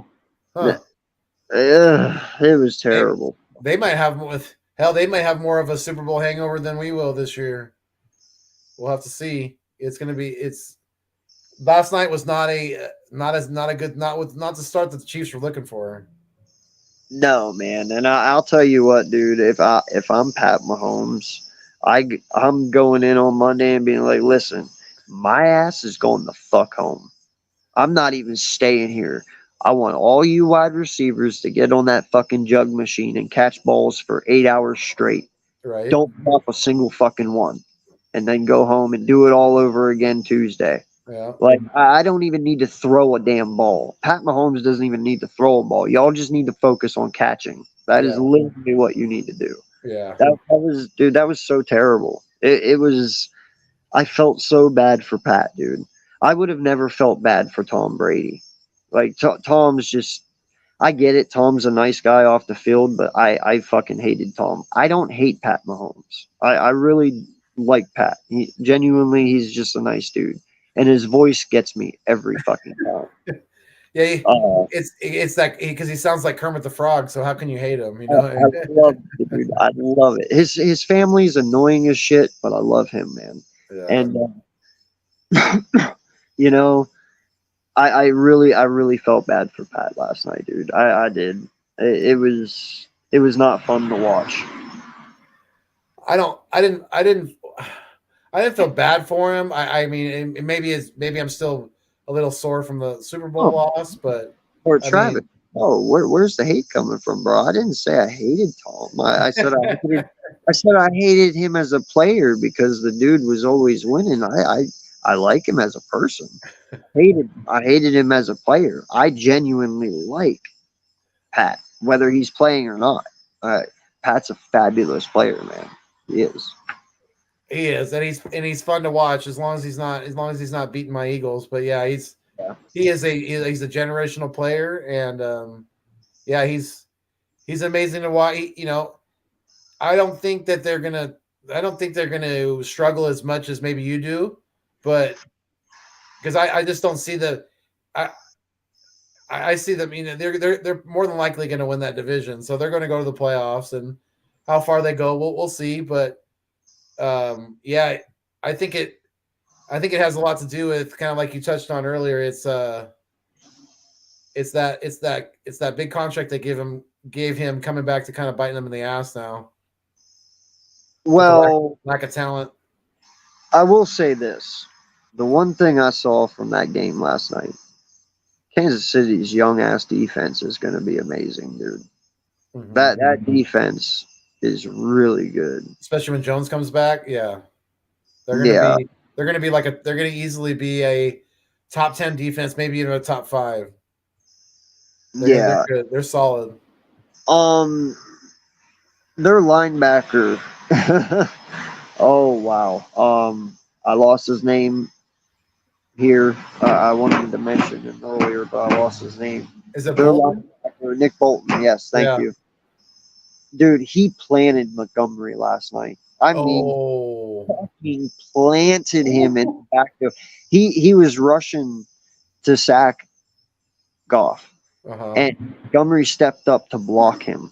Huh. it was They terrible. they might have they might have more of a Super Bowl hangover than we will this year. We'll have to see. It's gonna be it's last night was not a good not the start that the Chiefs were looking for. No, man, and I'll tell you what, dude. If I'm Pat Mahomes, I'm going in on Monday and being like, listen, my ass is going the fuck home. I'm not even staying here. I want all you wide receivers to get on that fucking jug machine and catch balls for 8 hours straight. Right? Don't drop a single fucking one, and then go home and do it all over again Tuesday. Yeah. Like I don't even need to throw a damn ball. Pat Mahomes doesn't even need to throw a ball. Y'all just need to focus on catching. That is Yeah. literally what you need to do. Yeah. That was, dude. That was so terrible. It was. I felt so bad for Pat, dude. I would have never felt bad for Tom Brady. Like Tom's just. I get it. Tom's a nice guy off the field, but I fucking hated Tom. I don't hate Pat Mahomes. I really like Pat. Genuinely, he's just a nice dude, and his voice gets me every fucking time. Yeah, Uh, it's that because he sounds like Kermit the Frog. So how can you hate him? I love it, dude. I love it. His family's annoying as shit, but I love him, man. Yeah. And you know, I really felt bad for Pat last night, dude. I did. It was It was not fun to watch. I didn't feel bad for him. I mean, maybe I'm still a little sore from the Super Bowl loss, but Or I Travis. mean, Where's the hate coming from, bro? I didn't say I hated Tom. I said I hated him as a player because the dude was always winning. I like him as a person. I hated him as a player. I genuinely like Pat, whether he's playing or not. Pat's a fabulous player, man. He is. he is, and he's fun to watch as long as he's not beating my Eagles. But yeah, Yeah. he's a generational player, and yeah, he's amazing to watch. I don't think they're gonna struggle as much as maybe you do, but because I just don't see I I see them. They're more than likely going to win that division, so they're going to go to the playoffs, and how far they go, we'll see. But yeah, I think it has a lot to do with kind of like you touched on earlier. It's that big contract they gave him coming back to kind of biting them in the ass now. With the Well, lack of talent. I will say this. The one thing I saw from that game last night, Kansas City's young ass defense is going to be amazing, dude. Mm-hmm. That defense is really good. Especially when Jones comes back. Yeah. They're Yeah, gonna easily be a top 10 defense, maybe even a top 5. They're yeah. good. They're solid. Um, their linebacker. Oh wow. I lost his name here. I wanted to mention him earlier, but I lost his name. Is it Their Bolton? linebacker, Nick Bolton. Yes, thank you, dude. He planted Montgomery last night. I mean, Oh, he planted him in the backfield. He was rushing to sack Goff, uh-huh. and Montgomery stepped up to block him,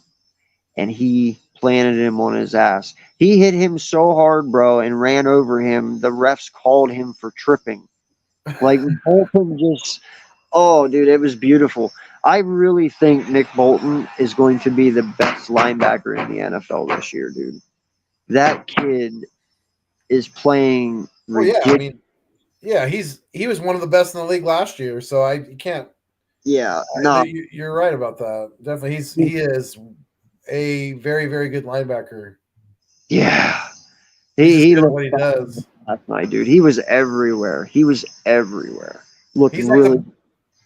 and he planted him on his ass. He hit him so hard, bro, and ran over him. The refs called him for tripping. Like Bolton just, oh, dude, it was beautiful. I really think Nick Bolton is going to be the best linebacker in the NFL this year, dude. That kid is playing Well, yeah. I ridiculous. mean, yeah, he was one of the best in the league last year, so you can't. Yeah, no, You're right about that. Definitely, he is a very, very good linebacker. yeah. He's just He good at looked what he fine does. last night, dude. He was everywhere. He was everywhere. Looked He's like really.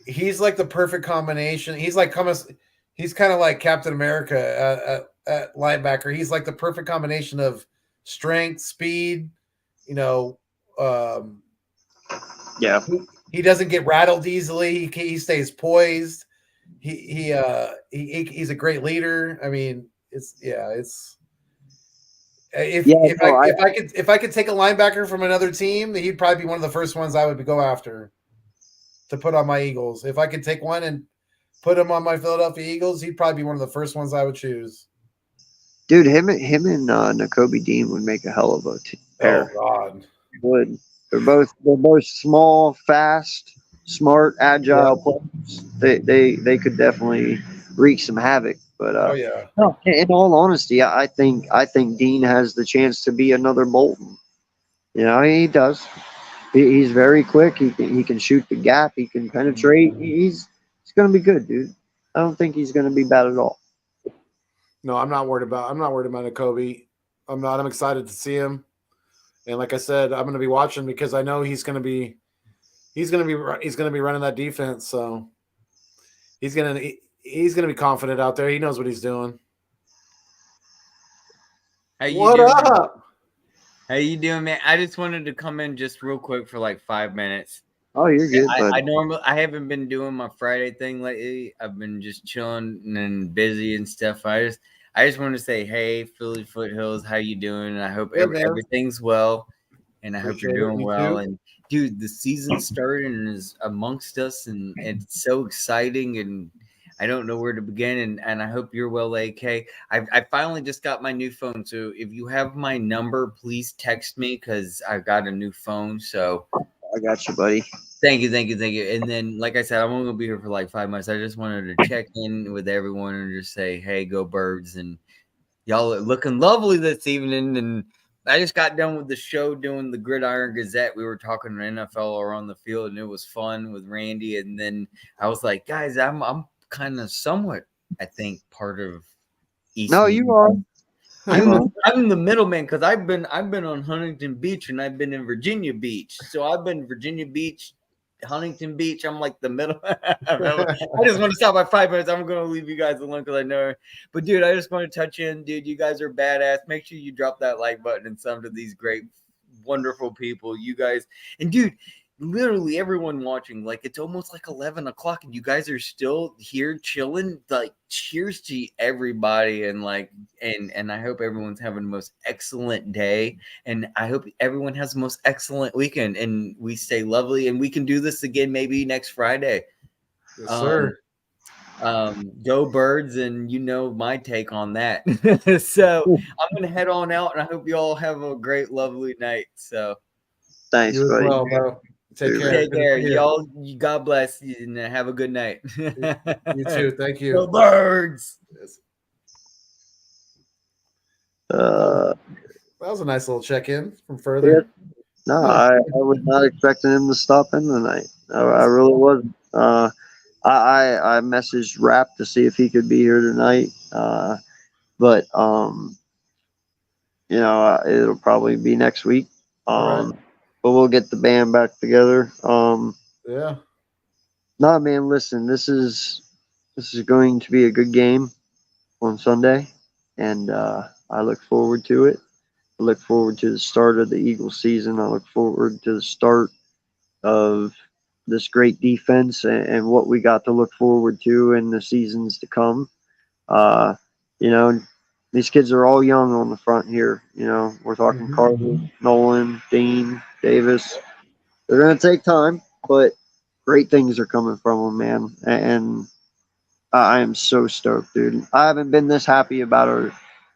he's like the perfect combination. He's kind of like Captain America at linebacker. He's like the perfect combination of strength, speed. You know, um, Yeah. he doesn't get rattled easily. He stays poised. He's a great leader. I mean, it's Yeah, no, if I could take a linebacker from another team, he'd probably be one of the first ones I would go after to put on my Eagles. If I could take one and put him on my Philadelphia Eagles, he'd probably be one of the first ones I would choose. dude, him and Nakobe Dean would make a hell of a Oh pair. God, Would they're both small, fast, smart, agile players. They could definitely wreak some havoc. But oh yeah, no, in all honesty, I think Dean has the chance to be another Bolton. You know, he does. He's very quick. He can shoot the gap. He can penetrate. He's gonna be good, dude. I don't think he's gonna be bad at all. no, I'm not worried about Kobe. I'm not. I'm excited to see him. And like I said, I'm going to be watching because I know he's going to be running that defense. So he's going to be confident out there. He knows what he's doing. How you What doing? up? How you doing, man? I just wanted to come in just real quick for like 5 minutes. Oh, you're good, bud. I haven't been doing my Friday thing lately. I've been just chilling and busy and stuff. I just want to say, hey, Philly Foothills, how you doing? And I hope everything's well, and I hope you're doing well. And dude, the season started and is amongst us, and it's so exciting, and I don't know where to begin. And I hope you're well, AK. I finally just got my new phone, so if you have my number, please text me because I got a new phone. So I got you, buddy. Thank you. And then, like I said, I'm only gonna be here for like 5 months. I just wanted to check in with everyone and just say, "Hey, go Birds!" And y'all are looking lovely this evening. And I just got done with the show doing the Gridiron Gazette. We were talking NFL around the field, and it was fun with Randy. And then I was like, guys, I'm kind of somewhat, I think, part of East. No, you are. I'm the middleman because I've been on Huntington Beach and I've been in Virginia Beach. So I've been Virginia Beach, Huntington Beach. I'm like the middle. I just want to stop by 5 minutes. I'm going to leave you guys alone because I know. But dude, I just want to touch in, dude. You guys are badass. Make sure you drop that like button and some to these great, wonderful people. You guys, and dude, literally everyone watching, like it's almost like 11 o'clock and you guys are still here chilling. Like cheers to everybody, and like and I hope everyone's having the most excellent day, and I hope everyone has the most excellent weekend, and we stay lovely, and we can do this again maybe next Friday. Yes, sir. Go Birds, and you know my take on that. So I'm gonna head on out, and I hope you all have a great lovely night. So Thanks, You as buddy. well, bro. Take care. take care, You. y'all. God bless you, and have a good night. You too. Thank Go you. Birds. Uh, That was a nice little check-in from further. no, I was not expecting him to stop in tonight. I really wasn't. I messaged Rap to see if he could be here tonight. But it'll probably be next week. All right. But we'll get the band back together. Yeah. Nah, man, listen, this is going to be a good game on Sunday, and I look forward to it. I look forward to the start of the Eagles season. I look forward to the start of this great defense and what we got to look forward to in the seasons to come. Uh, you know, these kids are all young on the front here. You know, we're talking Carter, Nolan, Dean, Davis. They're going to take time, but great things are coming from them, man. And I am so stoked, dude. I haven't been this happy about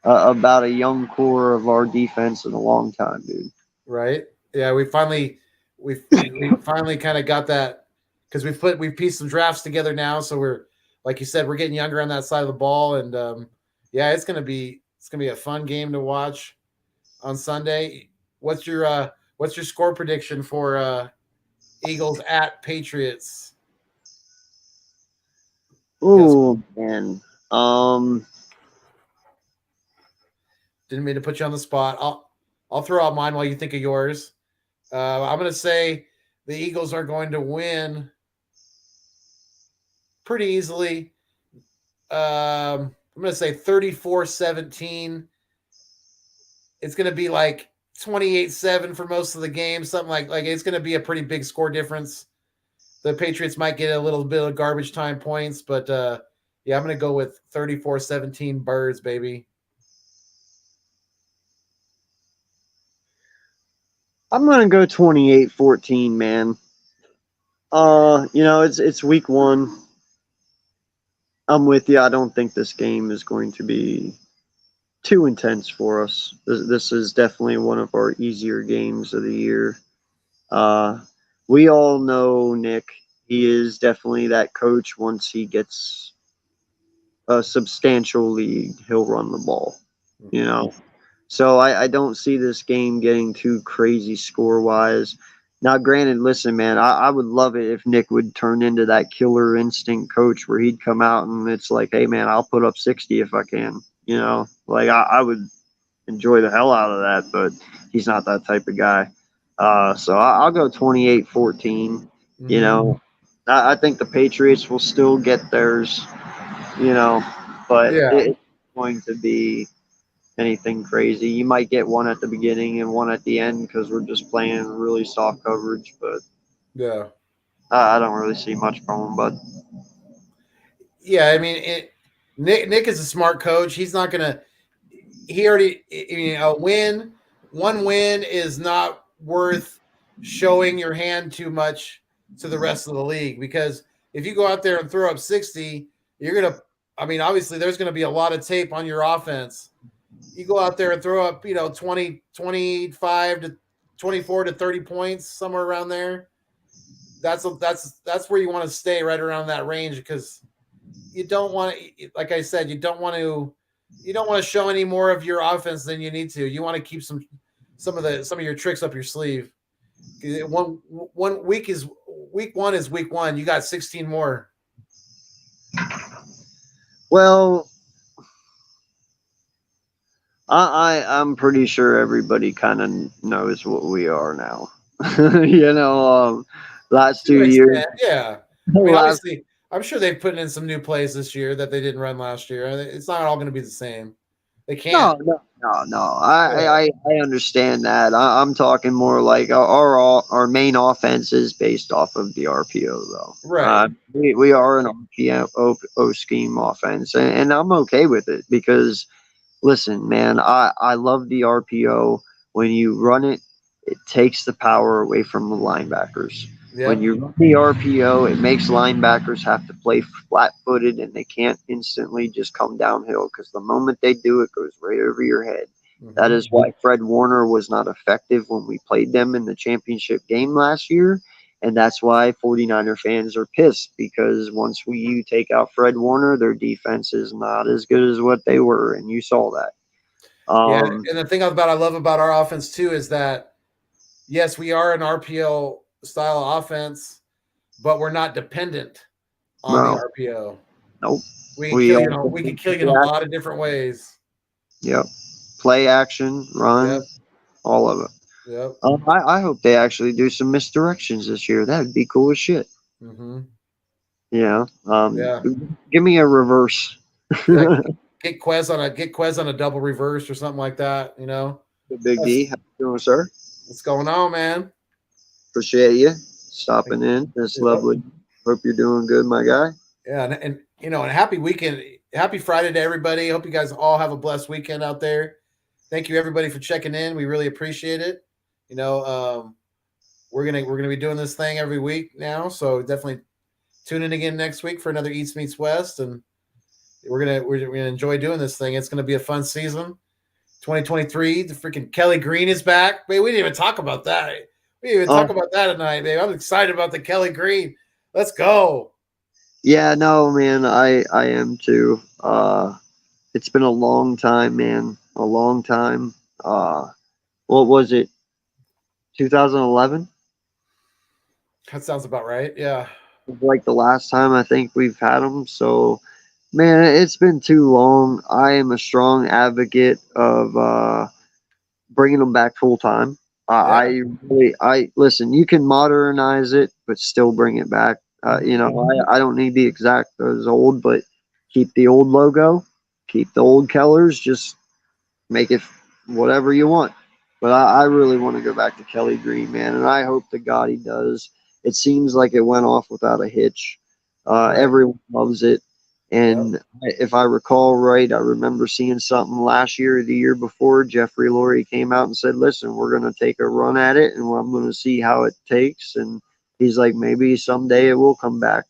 a young core of our defense in a long time, dude. Right. Yeah. We finally kind of got that because we've pieced some drafts together now. So we're, like you said, we're getting younger on that side of the ball, and yeah, it's gonna be a fun game to watch on Sunday. What's your score prediction for Eagles at Patriots? Ooh, man. Didn't mean to put you on the spot. I'll throw out mine while you think of yours. I'm going to say the Eagles are going to win pretty easily. I'm going to say 34-17. It's going to be like 28-7 for most of the game. Something like it's going to be a pretty big score difference. The Patriots might get a little bit of garbage time points, but yeah, I'm going to go with 34-17 Birds, baby. I'm gonna go 28-14, man. It's week one. I'm with you. I don't think this game is going to be too intense for us. This is definitely one of our easier games of the year. We all know Nick. He is definitely that coach. Once he gets a substantial lead, he'll run the ball. You know, so I don't see this game getting too crazy score wise. Now, granted, listen, man, I would love it if Nick would turn into that killer instinct coach where he'd come out and it's like, hey, man, I'll put up 60 if I can. You know, like I would enjoy the hell out of that, but he's not that type of guy. So I'll go 28-14. You know, I think the Patriots will still get theirs, but it's going to be anything crazy. You might get one at the beginning and one at the end because we're just playing really soft coverage, but yeah, I don't really see much from them. But yeah, I mean, Nick is a smart coach. He's not gonna. He already, one win is not worth showing your hand too much to the rest of the league, because if you go out there and throw up 60, you're gonna. I mean, obviously, there's going to be a lot of tape on your offense. You go out there and throw up, 20, 25 to 24 to 30 points, somewhere around there. that's where you want to stay right around that range, because you don't want to, like I said, you don't want to show any more of your offense than you need to. You want to keep some of your tricks up your sleeve. One week is week one is week one. You got 16 more. Well, I'm pretty sure everybody kind of knows what we are now. Last 2 years. Yeah. I mean, obviously, I'm sure they've put in some new plays this year that they didn't run last year. It's not all going to be the same. They can't. No. I understand that. I'm talking more like our main offense is based off of the RPO, though. Right. We are an RPO scheme offense, and I'm okay with it because, listen, man, I love the RPO. When you run it, it takes the power away from the linebackers. Yep. When you run the RPO, it makes linebackers have to play flat-footed, and they can't instantly just come downhill because the moment they do, it goes right over your head. Mm-hmm. That is why Fred Warner was not effective when we played them in the championship game last year, and that's why 49er fans are pissed, because once you take out Fred Warner, their defense is not as good as what they were, and you saw that. Yeah, and the thing I love about our offense too is that, yes, we are an RPO style offense, but we're not dependent on the RPO. Nope. We can kill you in a lot of different ways. Yep. Play action, run, yep. all of it. Yep. I hope they actually do some misdirections this year. That would be cool as shit. Mm-hmm. Yeah. Yeah. Give me a reverse. Yeah, get Quez on a double reverse or something like that. Big D, how you doing, sir? What's going on, man? Appreciate you stopping in. That's lovely. Hope you're doing good, my guy. Yeah, and happy weekend, happy Friday to everybody. Hope you guys all have a blessed weekend out there. Thank you everybody for checking in. We really appreciate it. We're gonna be doing this thing every week now, so definitely tune in again next week for another East Meets West, and we're gonna enjoy doing this thing. It's gonna be a fun season. 2023, the freaking Kelly Green is back. Man, we didn't even talk about that. We didn't even talk about that tonight, babe. I'm excited about the Kelly Green. Let's go. Yeah, no, man, I am too. It's been a long time, man. A long time. What was it? 2011? That sounds about right. Yeah. Like the last time I think we've had them. So, man, it's been too long. I am a strong advocate of bringing them back full time. I listen. You can modernize it, but still bring it back. I don't need the exact as old, but keep the old logo, keep the old Kellers, just make it whatever you want. But I really want to go back to Kelly Green, man, and I hope to God he does. It seems like it went off without a hitch. Everyone loves it. And if I recall right, I remember seeing something last year or the year before. Jeffrey Lurie came out and said, listen, we're going to take a run at it, and I'm going to see how it takes. And he's like, maybe someday it will come back,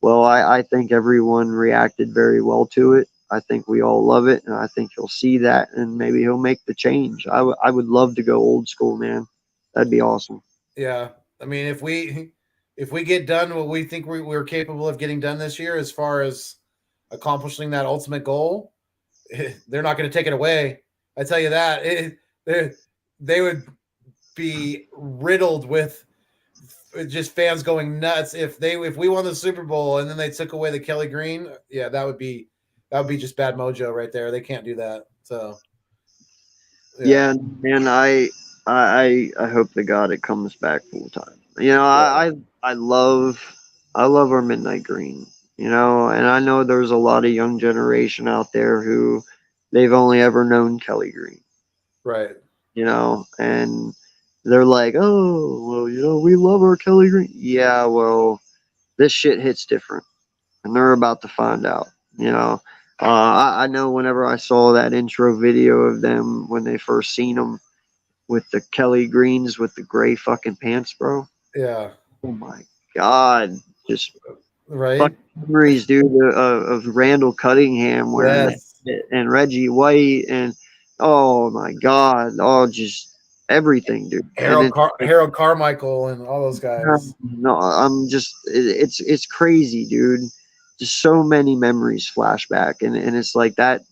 Well, I think everyone reacted very well to it. I think we all love it, and I think he'll see that, and maybe he'll make the change. I would love to go old school, man. That'd be awesome. Yeah. I mean, if we get done what we think we're capable of getting done this year as far as accomplishing that ultimate goal, they're not going to take it away. I tell you that. They would be riddled with just fans going nuts if we won the Super Bowl and then they took away the Kelly Green. Yeah, that would be just bad mojo right there. They can't do that. So yeah, man, I hope to God it comes back full time. I love our midnight green, and I know there's a lot of young generation out there who they've only ever known Kelly Green. Right. And they're like, oh, well, we love our Kelly Green. Yeah, well, this shit hits different, and they're about to find out, I know whenever I saw that intro video of them when they first seen them with the Kelly Greens with the gray fucking pants, bro. Yeah. Oh my God. Just right memories, dude, of Randall Cunningham wearing that and Reggie White, and oh my God. Oh, just everything, dude. Harold Carmichael and all those guys. No, I'm just it's crazy, dude. Just so many memories flash back, and it's like that.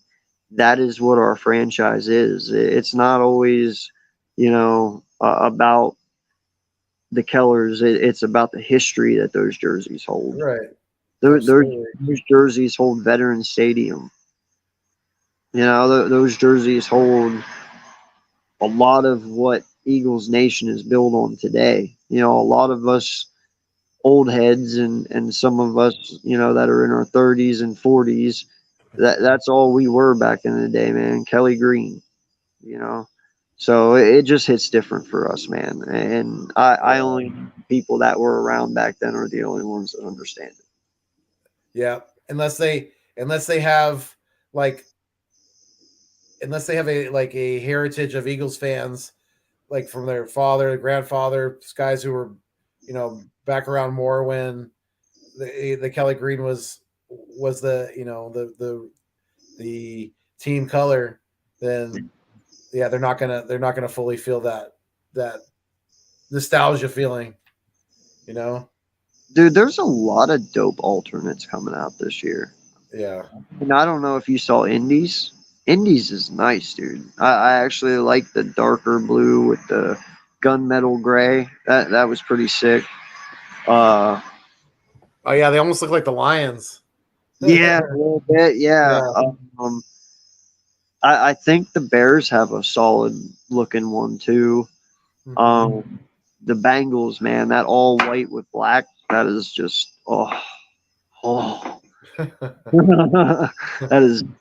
That is what our franchise is. It's not always, about the Kellers. It's about the history that those jerseys hold. Right. Those jerseys hold Veterans Stadium. Those jerseys hold a lot of what Eagles Nation is built on today. A lot of us old heads and some of us, that are in our 30s and 40s, that's all we were back in the day, man. Kelly Green, So it just hits different for us, man. And I only people that were around back then are the only ones that understand it. Yeah, unless they have a heritage of Eagles fans, like from their father, grandfather, guys who were, back around more when the Kelly Green was the team color. Then yeah, they're not gonna fully feel that nostalgia feeling, Dude, there's a lot of dope alternates coming out this year. Yeah. And I don't know if you saw Indies. Indies is nice, dude. I actually like the darker blue with the gunmetal gray. That was pretty sick. Oh yeah, they almost look like the Lions. Yeah, a little bit. Yeah. I think the Bears have a solid looking one too. Mm-hmm. The Bengals, man, that all white with black, that is just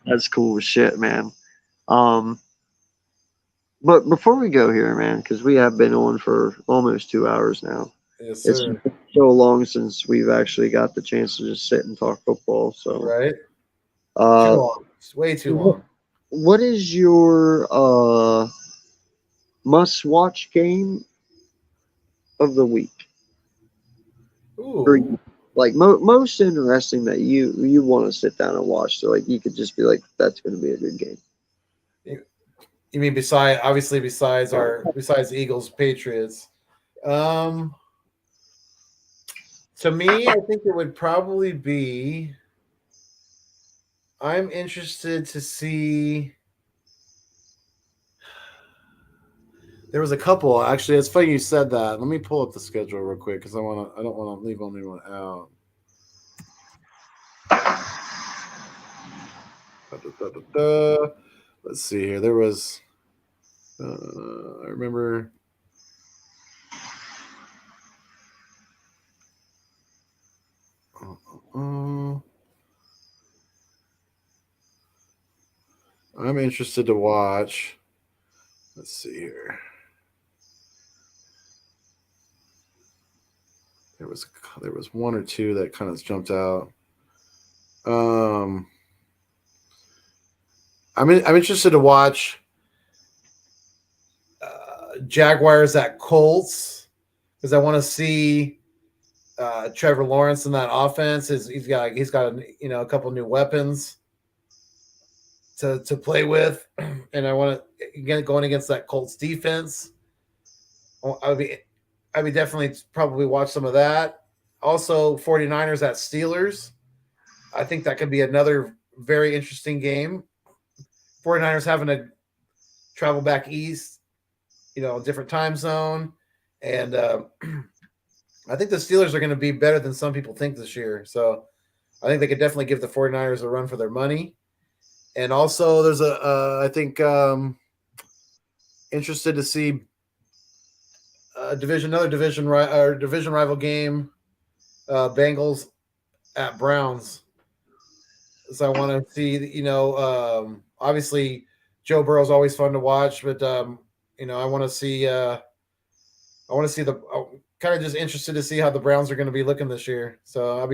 that's cool as shit, man. But before we go here, man, because we have been on for almost 2 hours now. Yes, It's sir. so long since we've actually got the chance to just sit and talk football. So Right. Too long. It's way too long. What is your must-watch game of the week? Ooh. Like most interesting that you want to sit down and watch, so like you could just be like, that's going to be a good game. You mean besides the Eagles Patriots? To me, I think it would probably be. I'm interested to see. There was a couple actually. It's funny you said that. Let me pull up the schedule real quick because I don't want to leave anyone out. Let's see here. There was. I remember. I'm interested to watch. Let's see here. There was one or two that kind of jumped out. I'm interested to watch Jaguars at Colts because I want to see Trevor Lawrence in that offense. He's got a couple new weapons to play with, and I want to again going against that Colts defense. I would definitely probably watch some of that. Also, 49ers at Steelers. I think that could be another very interesting game. 49ers having to travel back east, different time zone. And I think the Steelers are going to be better than some people think this year. So I think they could definitely give the 49ers a run for their money. And also there's interested to see another division rival game, Bengals at Browns. So I want to see, obviously Joe Burrow is always fun to watch, but I want to see kind of just interested to see how the Browns are going to be looking this year. So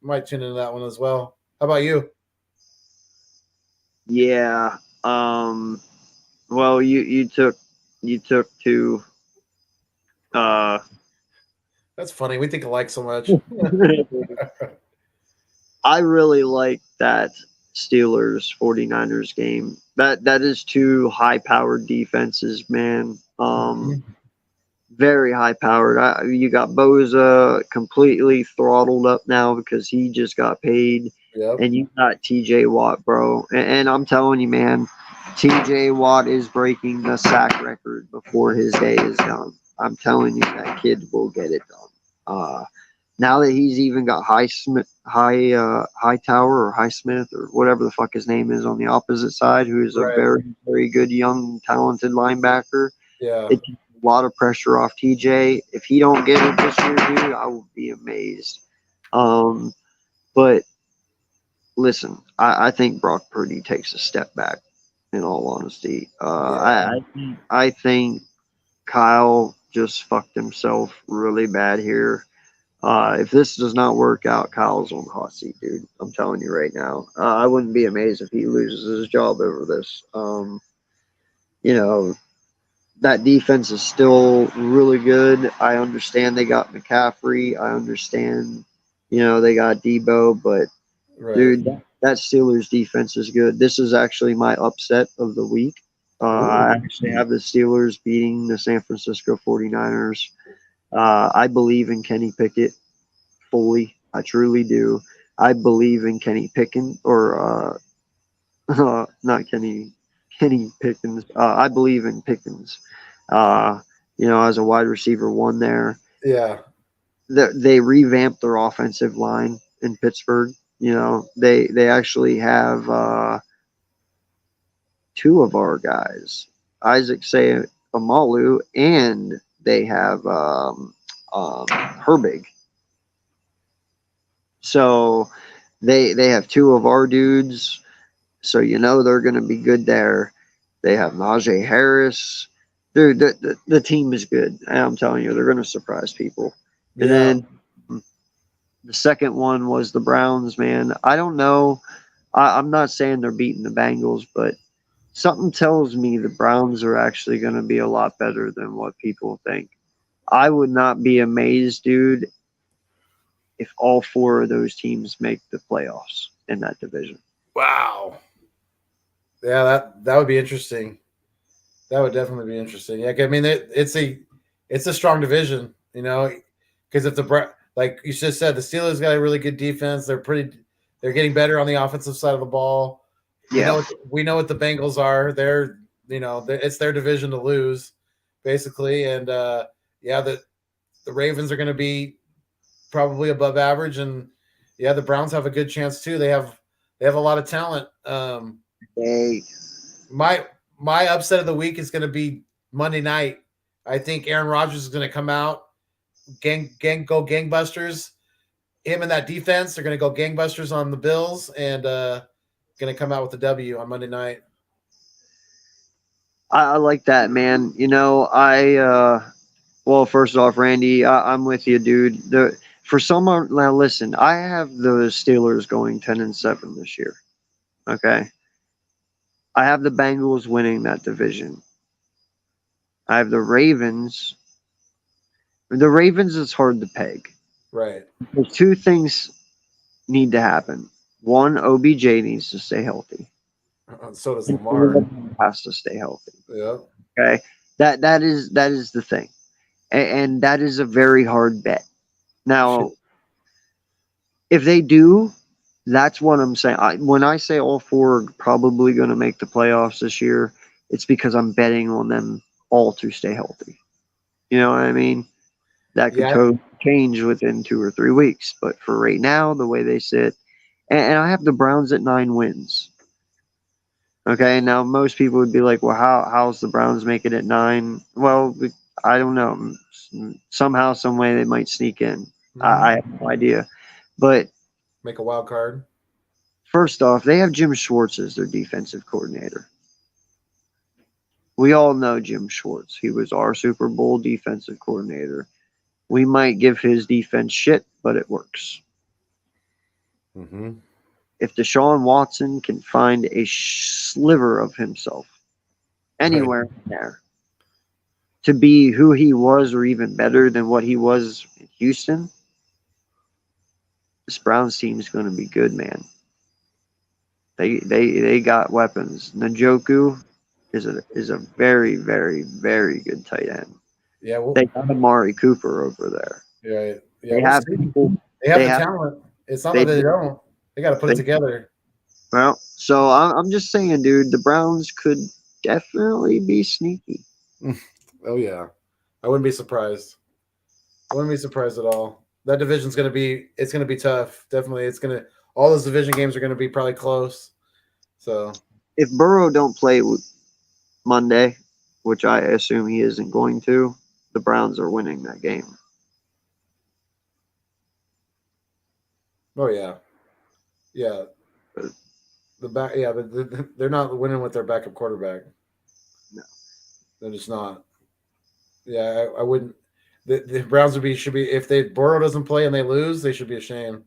might tune into that one as well. How about you? Yeah. Well, you took two. That's funny. We think alike so much. I really like that Steelers 49ers game. That is two high powered defenses, man. Very high powered. You got Boza completely throttled up now because he just got paid, Yep. and you got TJ Watt, bro. And I'm telling you, man, TJ Watt is breaking the sack record before his day is done. I'm telling you, that kid will get it done. Now that he's even got High Tower or High Smith or whatever the fuck his name is on the opposite side, who is a Right. very, very good young talented linebacker. Yeah. It takes a lot of pressure off TJ. If he don't get it this year, dude, I will be amazed. But listen, I think Brock Purdy takes a step back. In all honesty, I think Kyle just fucked himself really bad here. If this does not work out, Kyle's on the hot seat, dude. I'm telling you right now. I wouldn't be amazed if he loses his job over this. You know, that defense is still really good. I understand they got McCaffrey. I understand, they got Debo, but Right. dude, that Steelers defense is good. This is actually my upset of the week. I actually have the Steelers beating the San Francisco 49ers. I believe in Kenny Pickett fully. I truly do. I believe in Kenny Pickens or not Kenny Pickens. I believe in Pickens. As a wide receiver one there. Yeah. They revamped their offensive line in Pittsburgh. They actually have two of our guys, Isaac Amalu, and they have Herbig. So they have two of our dudes. So they're going to be good there. They have Najee Harris. Dude, the team is good. I'm telling you, they're going to surprise people. And then the second one was the Browns, man. I don't know. I'm not saying they're beating the Bengals, but something tells me the Browns are actually going to be a lot better than what people think. I would not be amazed, dude, if all four of those teams make the playoffs in that division. Wow. Yeah, that would be interesting. That would definitely be interesting. Yeah, I mean, it's a strong division, because if like you just said, the Steelers got a really good defense. They're getting better on the offensive side of the ball. Yeah. We know what the Bengals are. It's their division to lose, basically. And the Ravens are going to be probably above average, and the Browns have a good chance too. They have a lot of talent. My upset of the week is going to be Monday night. I think Aaron Rodgers is going to come out, go gangbusters. Him and that defense are going to go gangbusters on the Bills, and going to come out with the W on Monday night. I like that, man. Well, first off, Randy, I'm with you, dude. Now listen, I have the Steelers going 10-7 this year. Okay. I have the Bengals winning that division. I have the Ravens. The Ravens is hard to peg. Right. There's two things need to happen. One, OBJ needs to stay healthy. So does Lamar. Has to stay healthy. Yeah. Okay. That is the thing. And that is a very hard bet. Now, if they do, that's what I'm saying. When I say all four are probably going to make the playoffs this year, it's because I'm betting on them all to stay healthy. You know what I mean? That could totally change within 2 or 3 weeks. But for right now, the way they sit, and I have the Browns at 9 wins. Okay, now most people would be like, well, how's the Browns make it at 9? Well, I don't know. Somehow, some way they might sneak in. Mm-hmm. I have no idea. But make a wild card. First off, they have Jim Schwartz as their defensive coordinator. We all know Jim Schwartz. He was our Super Bowl defensive coordinator. We might give his defense shit, but it works. Mm-hmm. If Deshaun Watson can find a sliver of himself anywhere in there to be who he was or even better than what he was in Houston, this Browns team is going to be good, man. They got weapons. Njoku, is a very, very, very good tight end. Yeah, well, They have Amari Cooper over there. yeah, yeah. They We'll have see. people. They have They the have talent. It's not they that they don't. They got to put it they together. well. So I'm just saying, dude. The Browns could definitely be sneaky. Oh yeah, I wouldn't be surprised. I wouldn't be surprised at all. That division's gonna be. It's gonna be tough. Definitely, it's gonna. All those division games are gonna be probably close. So If Burrow don't play Monday, which I assume he isn't going to, the Browns are winning that game. oh yeah, yeah. But The back, yeah, but they're not winning with their backup quarterback. no. They're just not. Yeah, I wouldn't. The Browns would be should be if they Burrow doesn't play and they lose, they should be ashamed.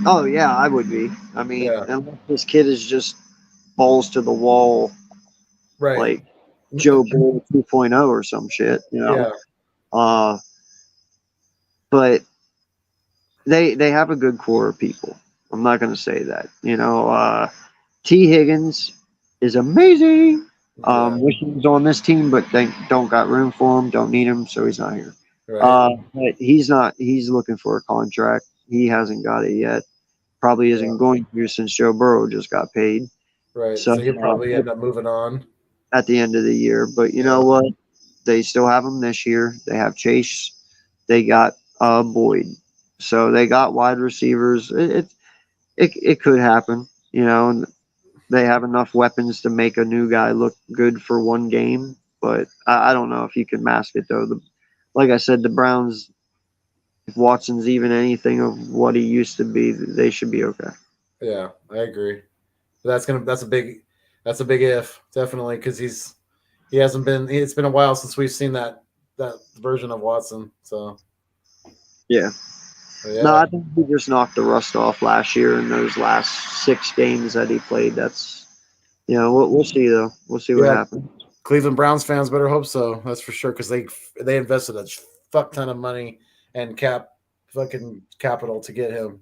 Oh yeah, I would be. I mean, Yeah, unless this kid is just balls to the wall, right. like Joe Burrow 2.0 or some shit, you know. Yeah, Uh, but they have a good core of people. I'm not going to say that. You know, T. Higgins is amazing. yeah, Wish he was on this team, but they don't got room for him. Don't need him, so he's not here. right, But he's not. He's looking for a contract. He hasn't got it yet. Probably yeah, isn't going to since Joe Burrow just got paid. right. So So he'll probably end up moving on. at the end of the year, but you know Yeah, what? They still have him this year. They have Chase. They got Boyd. So they got wide receivers. It could happen. You know, and they have enough weapons to make a new guy look good for one game. But I don't know if you can mask it though. Like I said, the Browns. If Watson's even anything of what he used to be, they should be okay. yeah, I agree. But that's a big if definitely because he hasn't been. It's been a while since we've seen that version of Watson. So Yeah. No, yeah, I think he just knocked the rust off last year in those last 6 games that he played. That's we'll see though. We'll see what yeah. happens. Cleveland Browns fans better hope so. That's for sure because they invested a fuck ton of money and fucking capital to get him.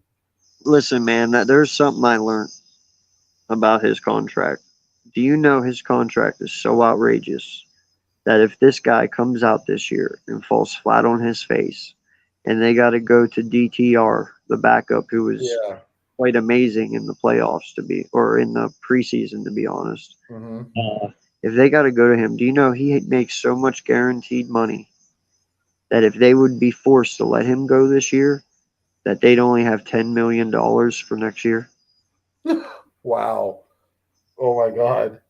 Listen, man, that there's something I learned about his contract. Do you know his contract is so outrageous that if this guy comes out this year and falls flat on his face, and they got to go to DTR, the backup who was Yeah. quite amazing in the playoffs or in the preseason, to be honest. Mm-hmm. If they got to go to him, do you know he makes so much guaranteed money that if they would be forced to let him go this year, that they'd only have $10 million for next year, Wow. Oh my god.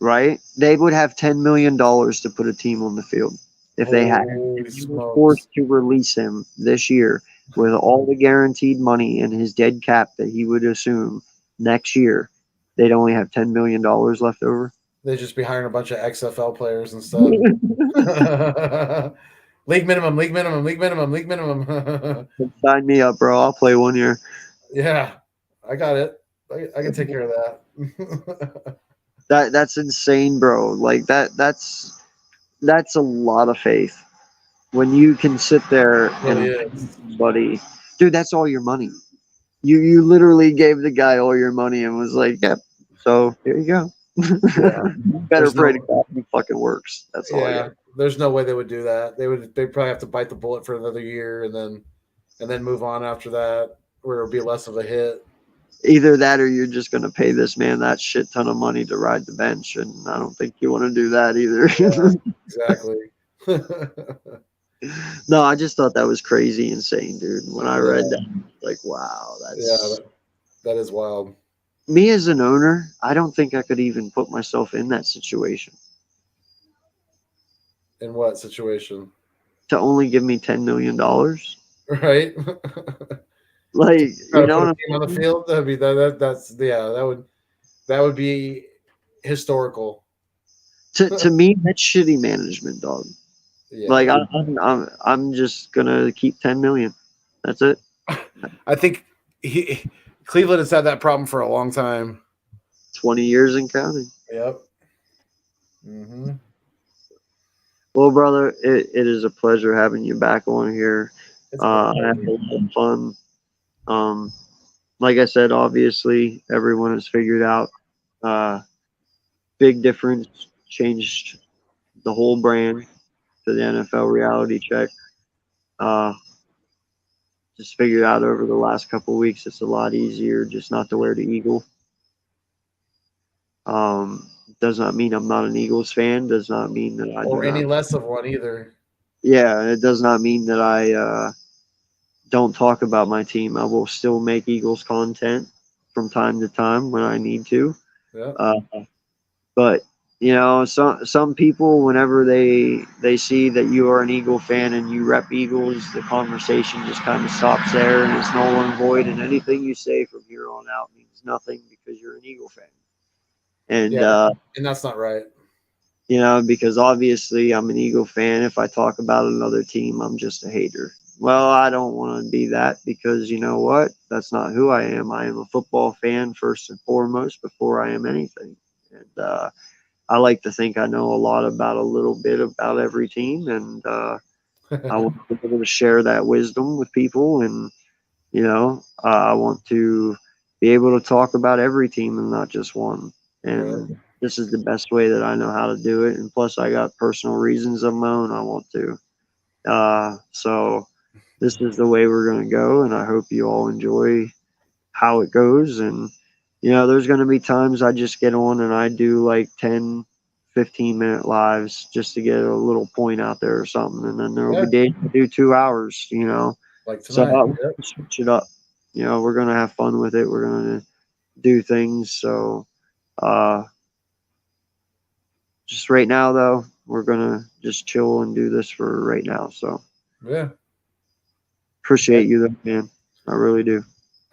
right? They would have $10 million to put a team on the field if they had. Holy If you were smokes. forced to release him this year with all the guaranteed money and his dead cap that he would assume next year, they'd only have $10 million left over. They'd just be hiring a bunch of XFL players instead. League minimum, league minimum, league minimum, league minimum. Sign me up, bro. I'll play 1 year. Yeah, I got it. I can take care of that. That's insane, bro. Like that's a lot of faith. When you can sit there Really and is. buddy, dude, that's all your money. You literally gave the guy all your money and was like, "Yep, so here you go." Yeah. Better There's pray no- to God it fucking works. That's all. I Yeah, got. there's no way they would do that. They'd probably have to bite the bullet for another year and then move on after that, where it'll be less of a hit. Either that or you're just gonna pay this man that shit ton of money to ride the bench, and I don't think you want to do that either. Exactly. No, I just thought that was crazy insane, dude. When I read Yeah. that, like, wow, Yeah, that's that is wild. me as an owner. I don't think I could even put myself in that situation In what situation? to only give me $10 million. Right? Like, Try you to know put what a I'm team on the saying? field. That'd be that's yeah. That would be historical. To me, that's shitty management, dog. Yeah. Like, I'm just gonna keep 10 million. That's it. I think Cleveland has had that problem for a long time. 20 years and counting. Yep. Mm-hmm. Well, brother, it is a pleasure having you back on here. It's I had a lot of fun. Like I said, obviously everyone has figured out big difference. Changed the whole brand to the NFL Reality Check. Just figured out over the last couple of weeks it's a lot easier just not to wear the eagle. Does not mean I'm not an Eagles fan. Does not mean that I or do any not. less of one either. Yeah, it does not mean that I don't talk about my team. I will still make Eagles content from time to time when I need to. Yeah. But some people, whenever they see that you are an Eagle fan and you rep Eagles, the conversation just kind of stops there and it's null and void. And anything you say from here on out means nothing because you're an Eagle fan. And and that's not right. because obviously I'm an Eagle fan. If I talk about another team, I'm just a hater. Well, I don't want to be that because you know what? That's not who I am. I am a football fan first and foremost before I am anything. And I like to think I know a lot about a little bit about every team, and I want to be able to share that wisdom with people. And I want to be able to talk about every team and not just one. And Right. this is the best way that I know how to do it. And plus, I got personal reasons of my own I want to. So this is the way we're going to go, and I hope you all enjoy how it goes. And there's going to be times I just get on and I do like 10, 15-minute lives just to get a little point out there or something. And then there will be days to do 2 hours, Like So tonight. we'll switch it up. We're going to have fun with it. We're going to do things. So just right now, though, we're going to just chill and do this for right now. So Yeah. appreciate you, though, man. I really do.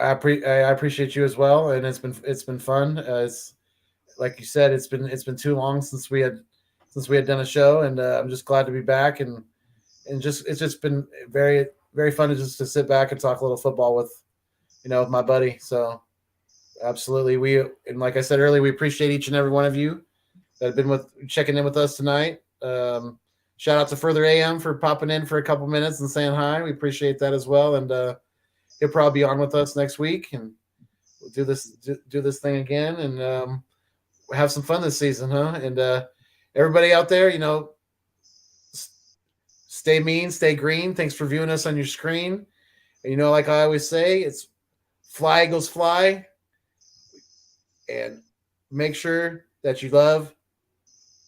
I appreciate you as well, and it's been fun. It's like you said, it's been too long since we had done a show, and I'm just glad to be back, and it's just been very very fun to sit back and talk a little football with with my buddy. So absolutely, and like I said earlier, we appreciate each and every one of you that have been checking in with us tonight. Shout out to Further AM for popping in for a couple minutes and saying hi. We appreciate that as well, and he'll probably be on with us next week, and we'll do this thing again, and have some fun this season, huh? And everybody out there, stay mean, stay green. Thanks for viewing us on your screen. And like I always say, it's fly, Eagles, fly, and make sure that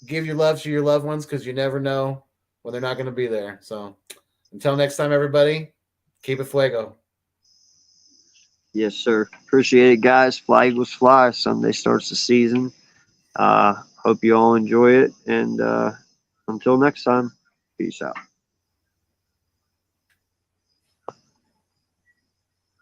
give your love to your loved ones because you never know when they're not going to be there. So until next time, everybody, keep it fuego. Yes, sir. Appreciate it, guys. Fly Eagles fly. Sunday starts the season. Hope you all enjoy it. And until next time, peace out.